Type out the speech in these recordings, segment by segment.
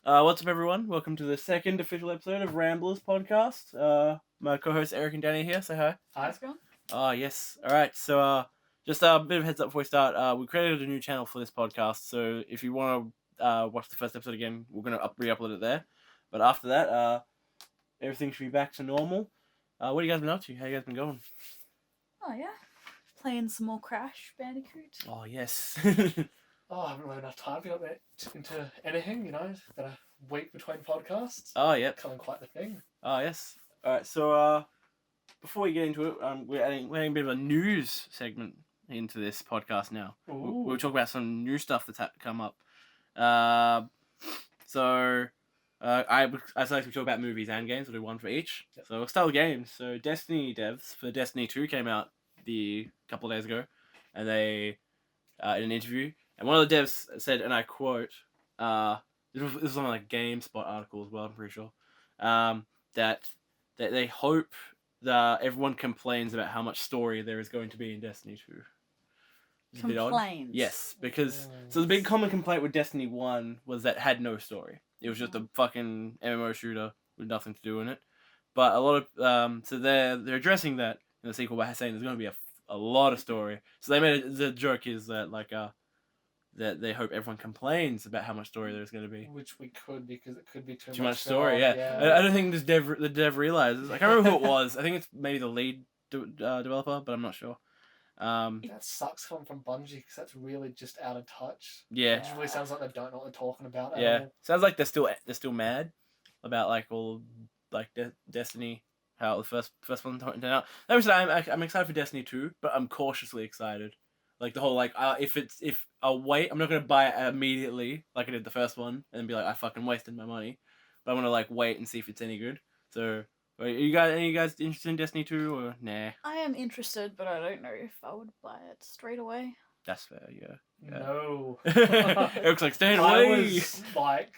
What's up, everyone? Welcome to the second official episode of Ramblers Podcast. My co-hosts Eric and Dani here. Say hi. Hi. How's it going? Yes. All right. So, just a bit of a heads up before we start. We created a new channel for this podcast. So, if you want to watch the first episode again, we're gonna re-upload it there. But after that, everything should be back to normal. What have you guys been up to? How you guys been going? Oh yeah, playing some more Crash Bandicoot. Oh yes. I haven't really enough time to get into anything, Got a week between podcasts. Oh, yep. Becoming quite the thing. Oh, yes. Alright, so, before we get into it, we're adding a bit of a news segment into this podcast now. We'll talk about some new stuff that's come up. I select to talk about movies and games. We'll do one for each. Yep. So we'll start with games. So Destiny devs for Destiny 2 came out a couple of days ago, and they, in an interview, and one of the devs said, and I quote, this was on like GameSpot article as well, I'm pretty sure, that they hope that everyone complains about how much story there is going to be in Destiny 2. Complains? Yes, because so the big common complaint with Destiny 1 was that it had no story. It was just a fucking MMO shooter with nothing to do in it. But a lot of so they're addressing that in the sequel by saying there's going to be a lot of story. So they made the joke is that that they hope everyone complains about how much story there's going to be. Which we could, because it could be too much story. Yeah. I don't think the dev realizes. I can't remember who it was. I think it's maybe the lead developer, but I'm not sure. That sucks coming from Bungie, because that's really just out of touch. Yeah. It really sounds like they don't know what they're talking about. Yeah. Sounds like they're still mad about like all like Destiny, how the first one turned out. That was I'm excited for Destiny 2, but I'm cautiously excited. Like the whole if I'll wait, I'm not gonna buy it immediately like I did the first one and be like I fucking wasted my money, but I'm gonna like wait and see if it's any good. So, are you guys interested in Destiny 2 or nah? I am interested, but I don't know if I would buy it straight away. That's fair, yeah. No. It looks like staying away. I was like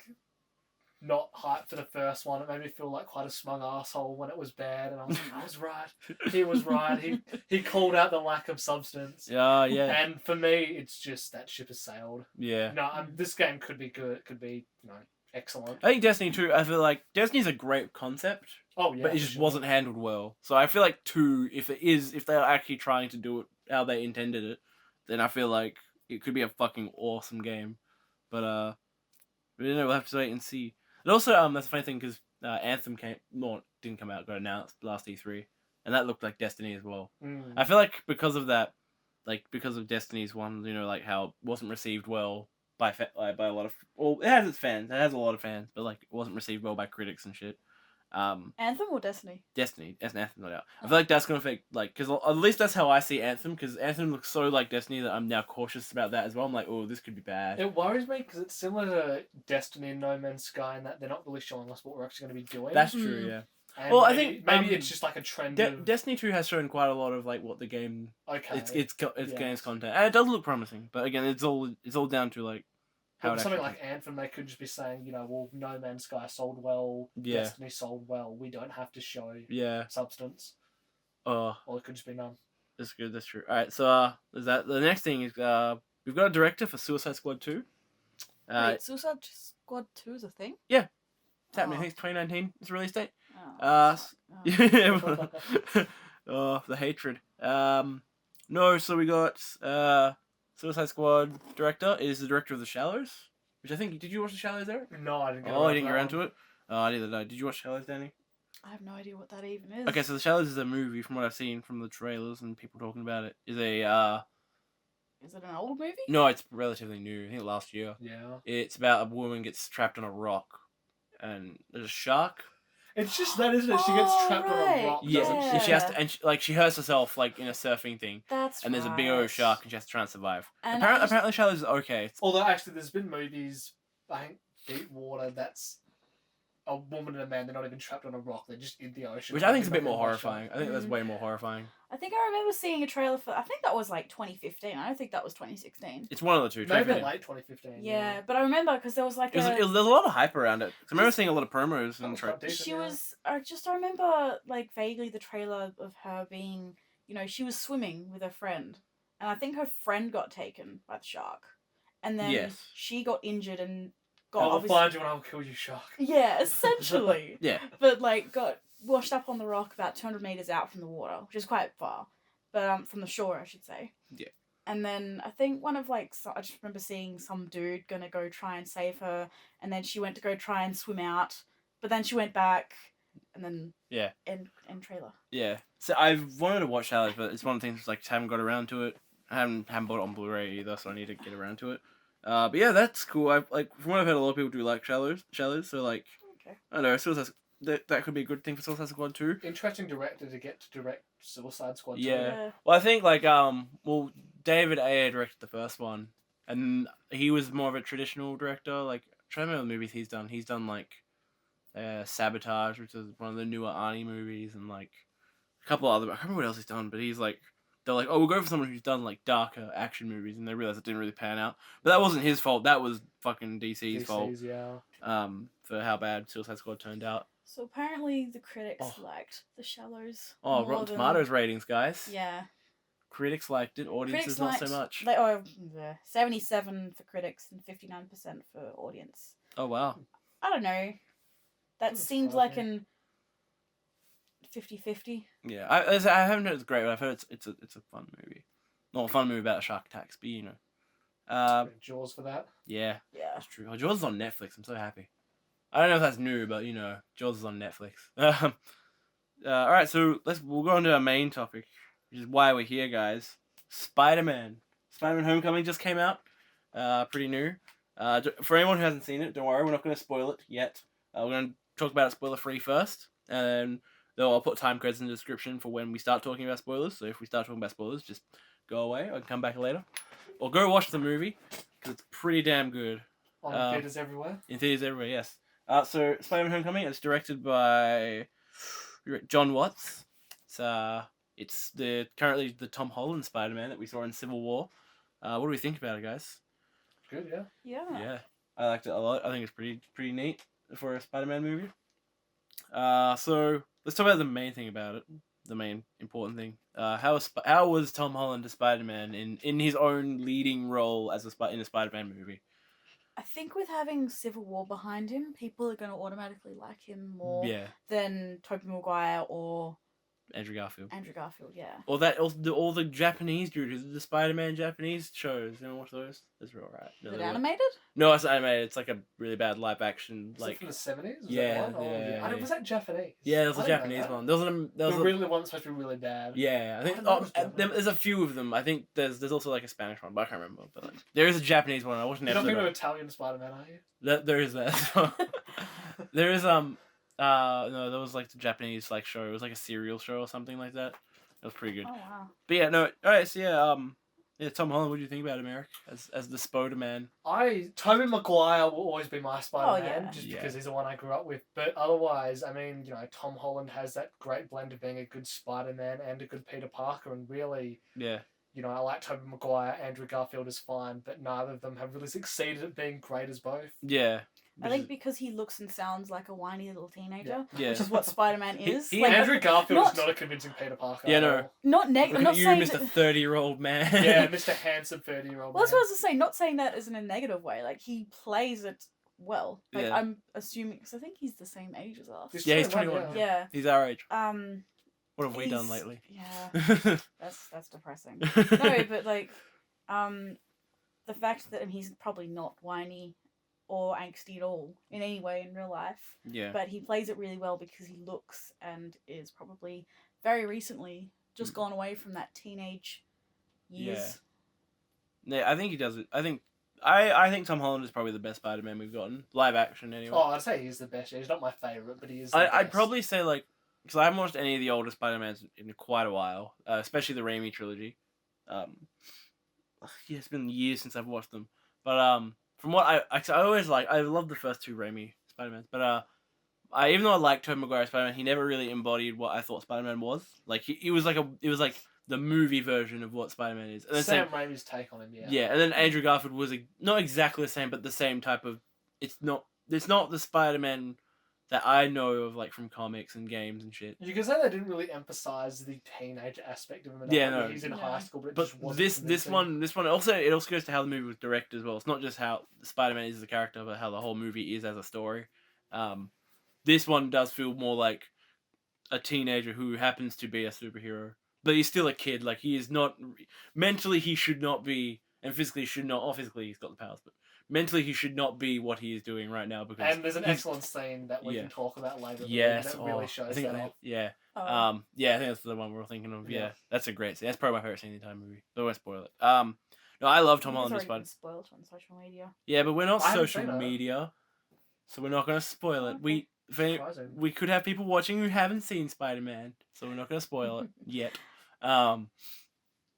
not hyped for the first one. It made me feel like quite a smug asshole when it was bad, and I was like, I was right. He was right. He called out the lack of substance. Yeah. And for me, it's just that ship has sailed. Yeah. No, this game could be good. It could be, excellent. I think Destiny 2, I feel like Destiny's a great concept. Oh yeah. But it just wasn't handled well. So I feel like 2, if they're actually trying to do it how they intended it, then I feel like it could be a fucking awesome game. But we'll have to wait and see. And also, that's a funny thing because Anthem didn't come out, got announced last E3, and that looked like Destiny as well. I feel like because of that, because of Destiny's one, like how it wasn't received well by a lot of, well, it has its fans, it has a lot of fans, but like it wasn't received well by critics and shit. Anthem or Destiny? Destiny, Anthem not out. I feel like that's gonna affect because at least that's how I see Anthem, because Anthem looks so like Destiny that I'm now cautious about that as well. I'm like, oh, this could be bad. It worries me because it's similar to Destiny and No Man's Sky in that they're not really showing us what we're actually going to be doing. That's true, yeah. And well, I think maybe it's just like a trend. Destiny 2 has shown quite a lot of like what the game. Okay. It's game's content, and it does look promising. But again, it's all down to like. Something like Anthem, they could just be saying, well, No Man's Sky sold well, Destiny sold well, we don't have to show substance. Or it could just be none. That's good, that's true. Alright, so the next thing is we've got a director for Suicide Squad 2. Wait, Suicide Squad 2 is a thing? Yeah. It's happening, I think it's 2019, it's release date. The hatred. No, so we got Suicide Squad director is the director of The Shallows, which I think... Did you watch The Shallows, Eric? No, I didn't get I didn't get around to it? I didn't know. Did you watch Shallows, Dani? I have no idea what that even is. Okay, so The Shallows is a movie, from what I've seen from the trailers and people talking about it. Is it an old movie? No, it's relatively new. I think last year. Yeah. It's about a woman gets trapped on a rock, and there's a shark. It's just that, isn't it? She gets trapped on a rock. Yeah, she has to, she hurts herself like in a surfing thing. That's and there's a big old shark, and she has to try and survive. And apparently, Shallows is okay. Although actually, there's been movies, I think Deep Water, that's a woman and a man. They're not even trapped on a rock; they're just in the ocean. Which I think is a bit more horrifying. I think that's way more horrifying. I think I remember seeing a trailer for. I think that was like 2015. I don't think that was 2016. It's one of the two. Maybe late 2015. Yeah, but I remember because there was like there's a lot of hype around it. I remember seeing a lot of promos and trailers. She was. I remember like vaguely the trailer of her being. She was swimming with her friend, and I think her friend got taken by the shark, and then she got injured and got I'll obviously- find you and I'll kill you, shark. Yeah, essentially. Yeah. But like got washed up on the rock about 200 meters out from the water, which is quite far, but from the shore, I should say. Yeah. And then I think one of like I just remember seeing some dude gonna go try and save her, and then she went to go try and swim out, but then she went back, and then Yeah. end trailer. Yeah. So I've wanted to watch Shallows, but it's one of the things like just haven't got around to it. I haven't bought it on Blu-ray either, so I need to get around to it. But yeah, that's cool. I like from what I've heard, a lot of people do like Shallows. So like, Okay. I don't know. That could be a good thing for Suicide Squad too. Interesting director to get to direct Suicide Squad. Yeah. Well, I think like David Ayer directed the first one, and he was more of a traditional director. Like, trying to remember the movies he's done. He's done like Sabotage, which is one of the newer Arnie movies, and like a couple other. I can't remember what else he's done, but he's like, they're like, oh, we'll go for someone who's done like darker action movies, and they realized it didn't really pan out. But that wasn't his fault. That was fucking DC's fault. Yeah. For how bad Suicide Squad turned out. So apparently the critics liked The Shallows. Oh, more Rotten than- Tomatoes ratings, guys. Yeah. Critics liked it. Audiences not so much. 77 for critics and 59% for audience. Oh wow. I don't know. That Doesn't seems surprise like me. an 50-50. Yeah, I haven't heard it's great, but I've heard it's a fun movie. Not a fun movie about shark attacks, but you know. Jaws for that. Yeah, Yeah. that's true. Oh, Jaws is on Netflix. I'm so happy. I don't know if that's new, but you know, Jaws is on Netflix. All right, so we'll go on to our main topic, which is why we're here, guys. Spider-Man. Spider-Man: Homecoming just came out. Pretty new. For anyone who hasn't seen it, don't worry, we're not going to spoil it yet. We're going to talk about it spoiler-free first, and then I'll put time codes in the description for when we start talking about spoilers. So if we start talking about spoilers, just go away or come back later, or go watch the movie because it's pretty damn good. On theaters everywhere. In theaters everywhere, yes. So Spider-Man: Homecoming. It's directed by John Watts. It's currently the Tom Holland Spider-Man that we saw in Civil War. What do we think about it, guys? Good, yeah. Yeah. Yeah, I liked it a lot. I think it's pretty neat for a Spider-Man movie. So let's talk about the main thing about it. The main important thing. How was Tom Holland a Spider-Man in his own leading role as in a Spider-Man movie? I think with having Civil War behind him, people are going to automatically like him more Yeah, than Tobey Maguire or Andrew Garfield. Andrew Garfield, yeah. Or all the Japanese dude, the Spider-Man Japanese shows. You know, watch those? Those are alright. Is it animated? No, it's animated. It's like a really bad live action. Was it from the 70s? Yeah, that one? yeah, I don't, was that Japanese? Yeah, there was I a didn't know Japanese that. one. There was The really one's supposed to be really bad. yeah, I think I know it was Japanese. there's a few of them. I think there's also like a Spanish one, but I can't remember. But like, there is a Japanese one. I watched an You're not episode. thinking of of- Italian Spider-Man, are you? There is that. There is no, there was like the Japanese like show. It was like a serial show or something like that. It was pretty good. Oh, wow. But yeah, no. All right, so yeah, Tom Holland. What do you think about him, Eric, as the Spider-Man? Tobey Maguire will always be my Spider-Man, yeah. just Yeah. because he's the one I grew up with. But otherwise, I mean, you know, Tom Holland has that great blend of being a good Spider-Man and a good Peter Parker, and really, Yeah, you know, I like Tobey Maguire. Andrew Garfield is fine, but neither of them have really succeeded at being great as both. yeah. I think because he looks and sounds like a whiny little teenager, Yeah. which is what Spider-Man is. He- like, Andrew Garfield not- is not a convincing Peter Parker. Yeah, at no. all. not negative. Look I'm at not you, saying Mr. that- 30-year-old man. Yeah, Mr. Handsome 30-year-old. Well, that's what I was just saying. Not saying that as in a negative way. Like he plays it well. Like Yeah. I'm assuming because I think he's the same age as us. He's Yeah, he's 21, 21. Yeah. He's our age. What have we done he's- lately? Yeah. That's depressing. No, but like, the fact that he's probably not whiny or angsty at all in any way in real life, Yeah. but he plays it really well because he looks and is probably very recently just gone away from that teenage years. Yeah, I think he does it. I think Tom Holland is probably the best Spider-Man we've gotten live action anyway. Oh, I'd say he's the best. He's not my favorite, but he is. The I'd best. probably say like because I haven't watched any of the older Spider-Mans in quite a while, especially the Raimi trilogy. Yeah, it's been years since I've watched them, but from what I always I love the first two Raimi Spider-Mans, but even though I liked Tobey Maguire Spider-Man, he never really embodied what I thought Spider-Man was. Like it was like the movie version of what Spider-Man is. And then Sam Raimi's take on him. Yeah. yeah, and then Andrew Garfield was not exactly the same, but the same type of. It's not the Spider-Man that I know of, like from comics and games and shit. You can say they didn't really emphasize the teenage aspect of him. Yeah, no. He's in No. high school, but it But just wasn't this convincing. one also it also goes to how the movie was directed as well. It's not just how Spider-Man is as a character, but how the whole movie is as a story. This one does feel more like a teenager who happens to be a superhero, but he's still a kid. Like he is not mentally, he should not be, and physically should not. Or physically, he's got the powers, but mentally, he should not be what he is doing right now. Because And there's an excellent scene that we Yeah. can talk about later. yes, that really I shows think that off. yeah. Oh. Yeah, I think that's the one we're thinking of. Yeah, Yeah. that's a great scene. That's probably my favorite scene in the entire movie. But I won't spoil it. No, I love Tom It's Holland as already Spider. been spoiled on social media. Yeah, but we're not I haven't social seen it. media, so we're not gonna spoil it. Okay. Surprising. We could have people watching who haven't seen Spider-Man, so we're not gonna spoil it yet.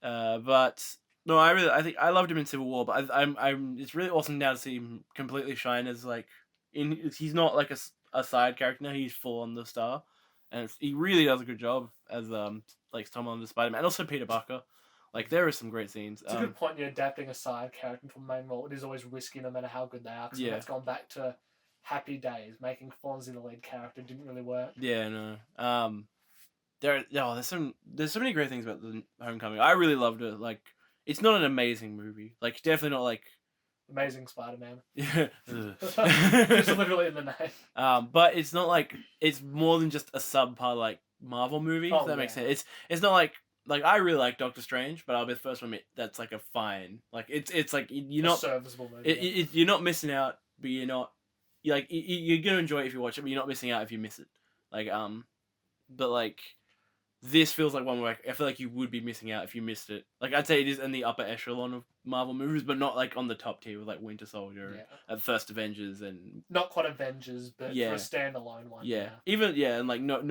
But no, I think I loved him in Civil War, but I'm it's really awesome now to see him completely shine as like he's not like a side character now. He's full on the star, and he really does a good job as like Tom Holland as Spider-Man, and also Peter Parker. Like there are some great scenes. It's a good point. You're adapting a side character to a main role. It is always risky, no matter how good they are. Cause Yeah. That's gone back to Happy Days. Making Fonzie the lead character didn't really work. Yeah, no. There's so many great things about the Homecoming. I really loved it. Like it's not an amazing movie. Like definitely not like Amazing Spider-Man. yeah. It's literally in the name. But it's not like it's more than just a subpar like Marvel movie. Oh, if that makes yeah. sense. It's not like I really like Doctor Strange, but I'll be the first one to admit that's like a fine. Like it's like you're A not serviceable movie. you're not missing out, but you're not you're gonna enjoy it if you watch it, but you're not missing out if you miss it. Like but like this feels like one where I feel like you would be missing out if you missed it. Like I'd say it is in the upper echelon of Marvel movies, but not like on the top tier with like Winter Soldier, Yeah. and First Avengers, and Not quite Avengers, but Yeah. for a standalone one. yeah, even and like not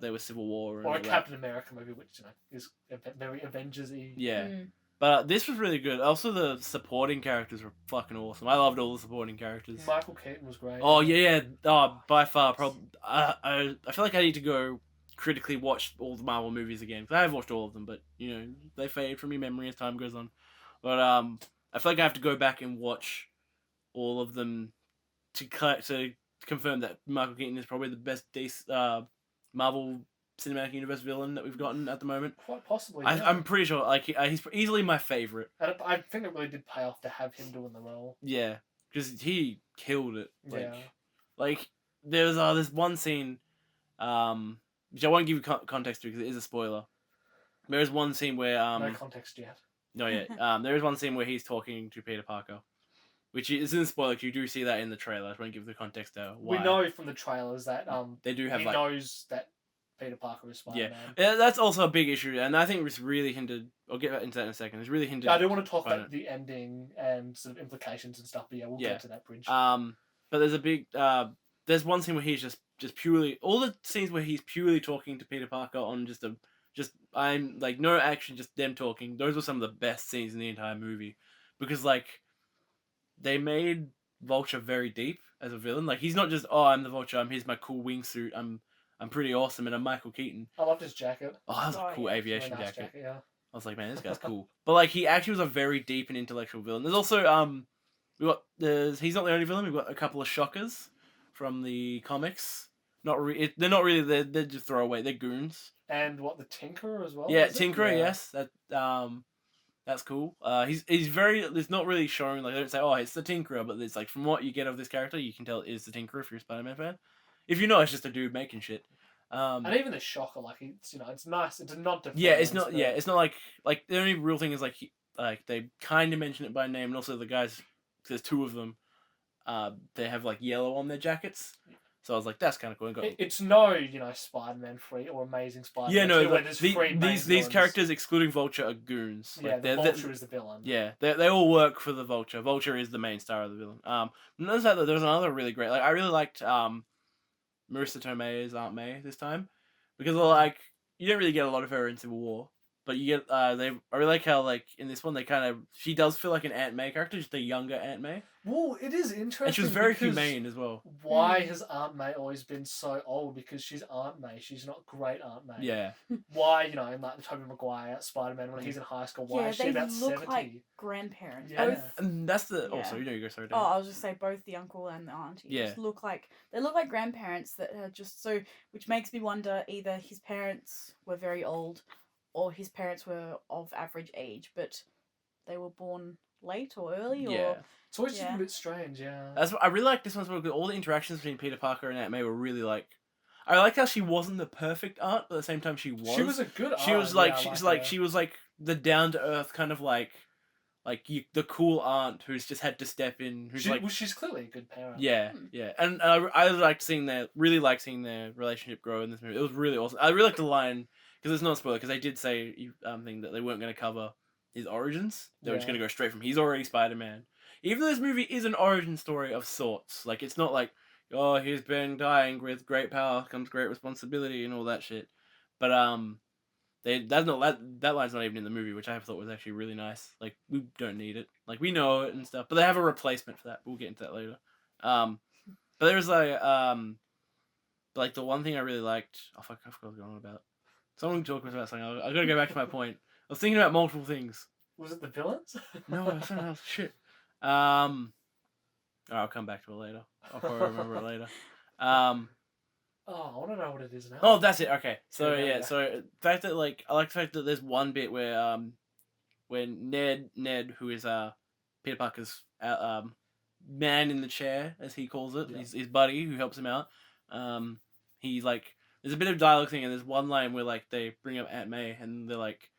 there was Civil War Or a like that. Captain America movie, which is very Avengers-y. Yeah. Mm. But this was really good. Also, the supporting characters were fucking awesome. I loved all the supporting characters. Michael Keaton was great. Oh yeah. Oh, by far, probably. I feel like I need to go critically watch all the Marvel movies again because I have watched all of them, but you know they fade from your memory as time goes on. But I feel like I have to go back and watch all of them to confirm that Michael Keaton is probably the best Marvel Cinematic Universe villain that we've gotten at the moment. Quite possibly. I'm pretty sure like he's easily my favorite. And I think it really did pay off to have him doing the role. Yeah, because he killed it. Yeah. Like there's one scene, which I won't give you context to because it is a spoiler. There is one scene where No context yet. no yet there is one scene where he's talking to Peter Parker, which isn't a spoiler. 'Cause you do see that in the trailer. I just won't give the context to why. We know from the trailers that they do have he like knows that Peter Parker is Spider-Man. yeah, that's also a big issue, and I think it's really hindered. I'll get into that in a second. It's really hindered. I do want to talk by about the ending and sort of implications and stuff, but yeah, we'll Yeah. get to that bridge. But there's a big there's one scene where he's just purely all the scenes where he's purely talking to Peter Parker on just I'm like no action, just them talking. Those were some of the best scenes in the entire movie because like they made Vulture very deep as a villain. Like he's not just I'm the Vulture. Here's my cool wingsuit. I'm pretty awesome, and I'm Michael Keaton. I loved his jacket. Oh, that was a cool yeah. aviation Very nice jacket. yeah. I was like, man, this guy's cool. But like, he actually was a very deep and intellectual villain. There's also he's not the only villain. We've got a couple of shockers from the comics. They're not really. They're just throwaway. They're goons. And the Tinkerer as well? Yeah, is it? Tinkerer. Yeah. Yes, that's cool. He's very. It's not really showing like they don't say, oh, it's the Tinkerer, but it's like from what you get of this character, you can tell it is the Tinkerer if you're a Spider-Man fan. If you know, it's just a dude making shit. And even the Shocker, like it's nice. It's a nod to. Yeah, it's fans, not. but- Yeah, it's not like the only real thing is like they kind of mention it by name, and also the guys. There's two of them. They have like yellow on their jackets, so I was like, that's kind of cool. It's no, Spider-Man 3 or Amazing Spider-Man. Yeah, no, 2 where there's three main these villains. characters excluding Vulture are goons. Yeah, Like, the Vulture is the villain. Yeah, they all work for the Vulture. Vulture is the main star of the villain. Notice that there was another really great. Like I really liked Marissa Tomei's Aunt May this time because like you don't really get a lot of her in Civil War, But you get I really like how like in this one she does feel like an Aunt May character, just a younger Aunt May, Well, it is interesting. and she was very because humane as well. Why has Aunt May always been so old? Because she's Aunt May. She's not great Aunt May. Yeah, Why, in like the Tobey Maguire Spider-Man when he's in high school, why is she they about look 70? like grandparents. Yeah. Both. and that's the. Oh, Yeah. sorry, you go. Sorry. Oh, I was just say both the uncle and the auntie just look like grandparents that are just so, which makes me wonder either his parents were very old, or his parents were of average age, but they were born late or early, Yeah. or It's always just a bit strange, yeah. That's what I really like this one as well, because all the interactions between Peter Parker and Aunt May were really like. I like how she wasn't the perfect aunt, but at the same time she was. She was a good aunt. She was like yeah, she was like the down to earth kind of like the cool aunt who's just had to step in. Who's she's clearly a good parent. Yeah, yeah, and I liked seeing their relationship grow in this movie. It was really awesome. I really liked the line because it's not a spoiler because they did say thing that they weren't going to cover his origins. They were just going to go straight from he's already Spider-Man. Even though this movie is an origin story of sorts, like it's not like oh he's been dying with great power comes great responsibility and all that shit, but that line's not even in the movie, which I thought was actually really nice. Like we don't need it, like we know it and stuff, but they have a replacement for that. We'll get into that later. But there's like the one thing I really liked. Oh fuck, I forgot what I was going on about. Someone talked about something. I gotta go back to my point. I was thinking about multiple things. Was it the villains? No, it's something else. Shit. Alright, I'll come back to it later. I'll probably remember it later. Oh, I want to know what it is now. Oh, that's it. Okay. So Yeah. so the fact that like I like the fact that there's one bit where when Ned who is Peter Parker's man in the chair as he calls it, his buddy who helps him out. He's like there's a bit of dialogue thing and there's one line where like they bring up Aunt May and they're like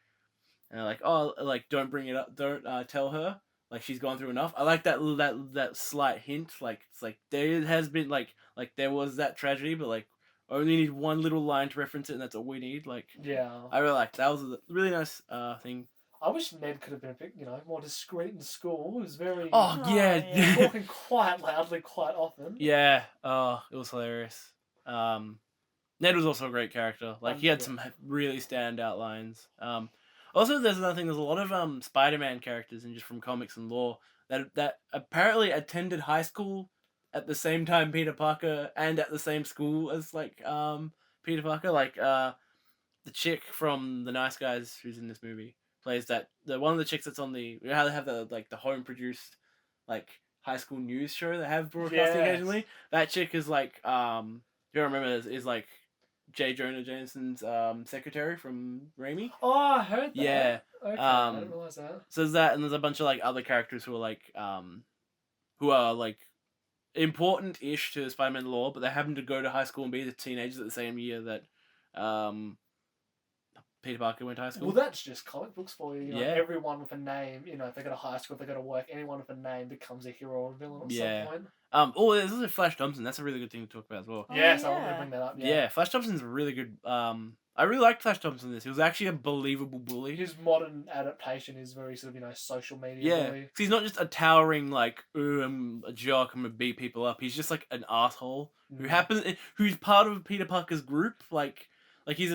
oh like don't bring it up, don't tell her. Like she's gone through enough. I like that slight hint. Like it's like there has been like there was that tragedy, but like only need one little line to reference it, and that's all we need. Like Yeah. I really liked that. Was a really nice thing. I wish Ned could have been a bit, more discreet in school. He was very Oh yeah, talking quite loudly quite often. yeah. Oh, it was hilarious. Ned was also a great character. Like he had some really standout lines. Also, there's another thing. There's a lot of Spider-Man characters and just from comics and lore that apparently attended high school at the same time Peter Parker and at the same school as Peter Parker. Like the chick from The Nice Guys who's in this movie plays the one of the chicks that's on they have the home produced like high school news show they have broadcasting occasionally. That chick is like you remember is like J. Jonah Jameson's secretary from Raimi. Oh, I heard that. Yeah. Okay, I didn't realize that. So there's that, and there's a bunch of like other characters who are like important-ish to Spider-Man lore, but they happen to go to high school and be the teenagers at the same year that Peter Parker went to high school. Well, that's just comic books for you. Yeah. Everyone with a name, if they go to high school, if they go to work, anyone with a name becomes a hero or a villain at some point. There's also Flash Thompson. That's a really good thing to talk about as well. Oh, Yes, I yeah. wanted to bring that up. Yeah, Flash Thompson's a really good. I really liked Flash Thompson in this. He was actually a believable bully. His modern adaptation is very sort of, social media Yeah, bully. 'cause he's not just a towering like, "Ooh, I'm a jock, I'm gonna beat people up." He's just like an asshole who's part of Peter Parker's group. Like he's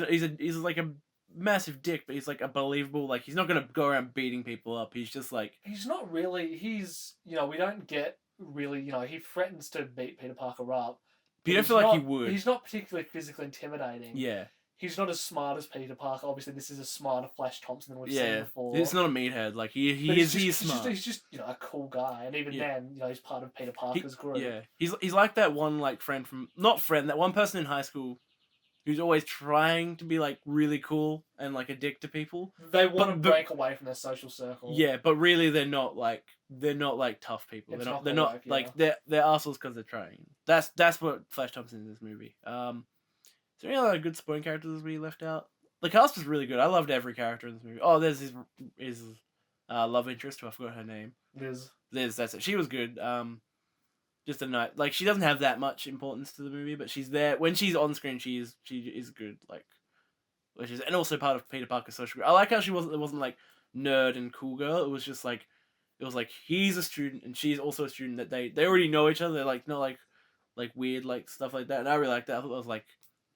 like a massive dick, but he's like a believable. Like he's not gonna go around beating people up. He's just like He's not really. He's we don't get really. He threatens to beat Peter Parker up. but you don't feel like he would. He's not particularly physically intimidating. Yeah. He's not as smart as Peter Parker. Obviously, this is a smarter Flash Thompson than we've seen before. It's not a meathead. Like But he's smart. He's just a cool guy, and even then, he's part of Peter Parker's group. Yeah, he's like that one like friend from that one person in high school who's always trying to be like really cool and like a dick to people. They want to break away from their social circle. Yeah, but really they're not like tough people. It's They're not like they're assholes because they're trying. That's what Flash Thompson is in this movie. Is there any other good supporting characters we left out? The cast was really good. I loved every character in this movie. Oh, there's his love interest who I forgot her name. Liz, that's it. She was good. Just a night. Like she doesn't have that much importance to the movie, but she's there when she's on screen. She is good. Like, which is and also part of Peter Parker's social group. I like how it wasn't like nerd and cool girl. It was just like he's a student and she's also a student that they already know each other. They're like not like weird like stuff like that. And I really like that. I thought that was like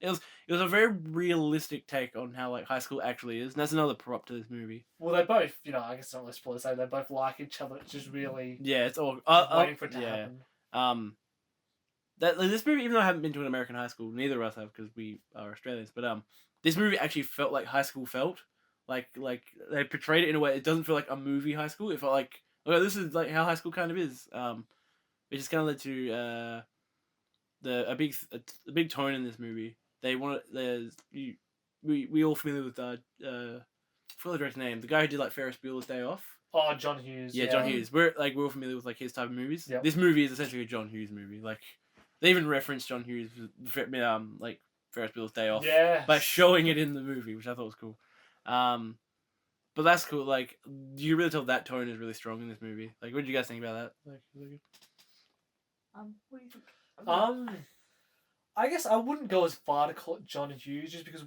It was a very realistic take on how like high school actually is, and that's another prop to this movie. Well, they both, I guess it's not really spoilers to say they both like each other. It's just really it's all waiting for it to happen. This movie, even though I haven't been to an American high school, neither of us have because we are Australians. But this movie actually felt like high school felt. Like they portrayed it in a way it doesn't feel like a movie high school. It felt like this is like how high school kind of is. Which is kind of led to a big tone in this movie. We all familiar with I forgot the director's name. The guy who did like Ferris Bueller's Day Off. Oh, John Hughes. Yeah, John Hughes. We're all familiar with like his type of movies. Yep. This movie is essentially a John Hughes movie. Like they even reference John Hughes like Ferris Bueller's Day Off. Yeah. By showing it in the movie, which I thought was cool. But that's cool. Like you really tell that tone is really strong in this movie. Like, what did you guys think about that? Like, really good? What do you think? I guess I wouldn't go as far to call it John Hughes just because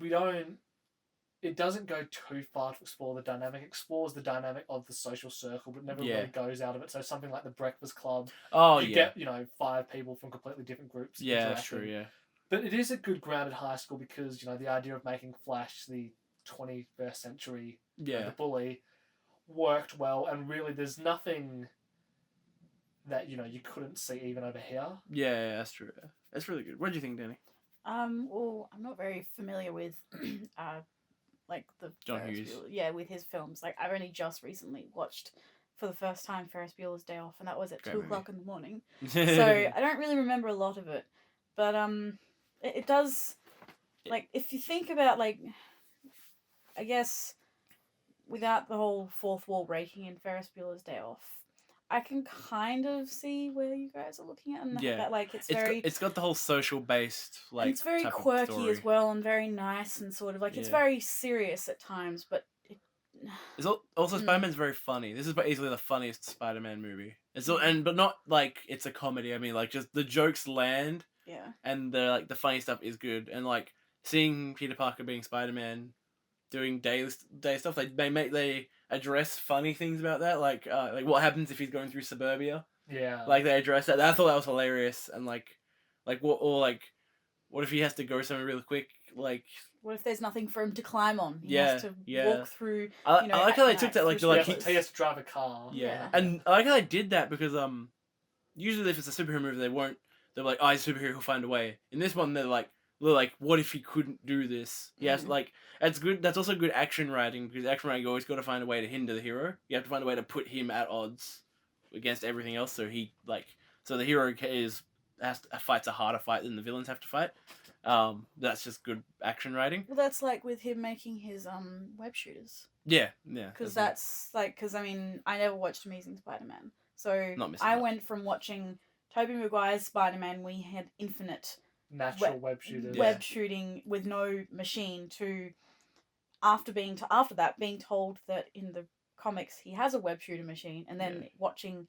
it doesn't go too far to explore the dynamic. It explores the dynamic of the social circle, but never really goes out of it. So something like the Breakfast Club, you get 5 people from completely different groups. Yeah, that's true. Yeah, but it is a good grounded high school because the idea of making Flash the 21st century, the bully, worked well, and really there's nothing that you couldn't see even over here. Yeah, that's true. That's really good. What do you think, Danny? Well, I'm not very familiar with like the John Ferris Hughes. Bueller. Yeah, with his films. Like I've only just recently watched for the first time Ferris Bueller's Day Off, and that was at Great 2 movie. o'clock in the morning. So I don't really remember a lot of it, but it does. Like if you think about like, I guess, without the whole fourth wall breaking in Ferris Bueller's Day Off, I can kind of see where you guys are looking at, and that like it's got the whole social based like. And it's very type quirky of story. as well, and very nice, and sort of like it's very serious at times, but. It's also Spider-Man's very funny. This is easily the funniest Spider-Man movie. But not like it's a comedy. I mean, like just the jokes land. Yeah. And the the funny stuff is good, and like seeing Peter Parker being Spider-Man, doing day stuff. They address funny things about that, like what happens if he's going through suburbia. Yeah. Like they address that. I thought that was hilarious, and like what if he has to go somewhere really quick? Like what if there's nothing for him to climb on? He Yeah, has to yeah. walk through. I like how they took that, like, he has to drive a car. Yeah, and I like how they did that because usually if it's a superhero movie, they're like, oh, he's a superhero, he'll find a way. In this one, they're like, what if he couldn't do this? Yes, like that's good. That's also good action writing because action writing, you always got to find a way to hinder the hero. You have to find a way to put him at odds against everything else. So the hero fights a harder fight than the villains have to fight. That's just good action writing. Well, that's like with him making his web shooters. Yeah. Because I mean, I never watched Amazing Spider-Man, so I went from watching Tobey Maguire's Spider-Man, we had infinite natural web shooters, web shooting with no machine, to after that being told that in the comics he has a web shooter machine, and then watching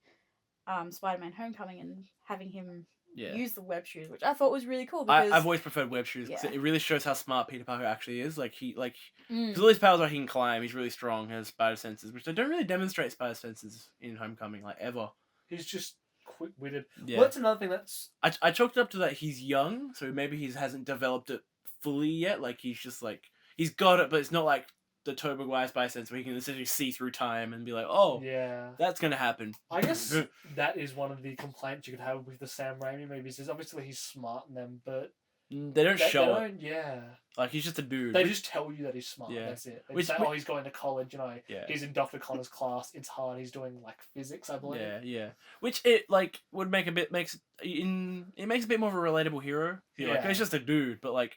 Spider-Man Homecoming and having him use the web shooters, which I thought was really cool. Because I've always preferred web shooters because it really shows how smart Peter Parker actually is. Like because all his powers are he can climb, he's really strong, has spider senses, which they don't really demonstrate spider senses in Homecoming like ever. He's just quick-witted. Yeah. Well, that's another thing that's... I chalked it up to that he's young, so maybe he hasn't developed it fully yet. Like, he's just, like... He's got it, but it's not like the Tobey Maguire spy sense where he can essentially see through time and be like, oh, that's going to happen. I guess that is one of the complaints you could have with the Sam Raimi movies, is obviously he's smart in them, but... They don't show it. Yeah. Like, he's just a dude. They just tell you that he's smart, that's it. They say, he's going to college, he's in Dr. Connor's class, it's hard, he's doing, like, physics, I believe. Yeah. Which it, like, would make it makes a bit more of a relatable hero. Like, he's just a dude, but, like...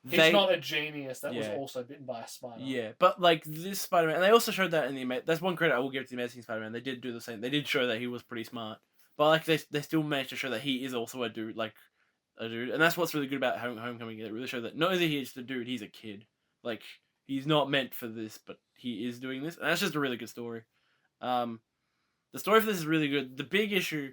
He's not a genius that was also bitten by a spider. Yeah, but, like, this Spider-Man... And they also showed that in the... That's one credit I will give to the Amazing Spider-Man. They did do the same. They did show that he was pretty smart. But, like, they still managed to show that he is also a dude, like... A dude, and that's what's really good about Homecoming. It really showed that not only he's a dude, he's a kid. Like, he's not meant for this, but he is doing this, and that's just a really good story. The story for this is really good. The big issue,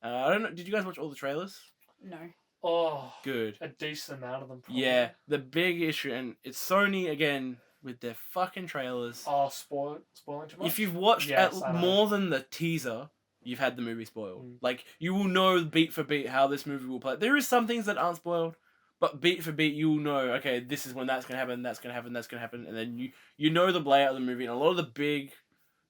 I don't know. Did you guys watch all the trailers? No. Oh, good. A decent amount of them. Probably. Yeah, the big issue, and it's Sony again with their fucking trailers. Oh, spoiling too much. If you've watched more than the teaser, you've had the movie spoiled. Like, you will know beat for beat how this movie will play. There is some things that aren't spoiled, but beat for beat, you'll know, okay, this is when that's gonna happen, that's gonna happen, that's gonna happen, and then you know the layout of the movie, and a lot of the big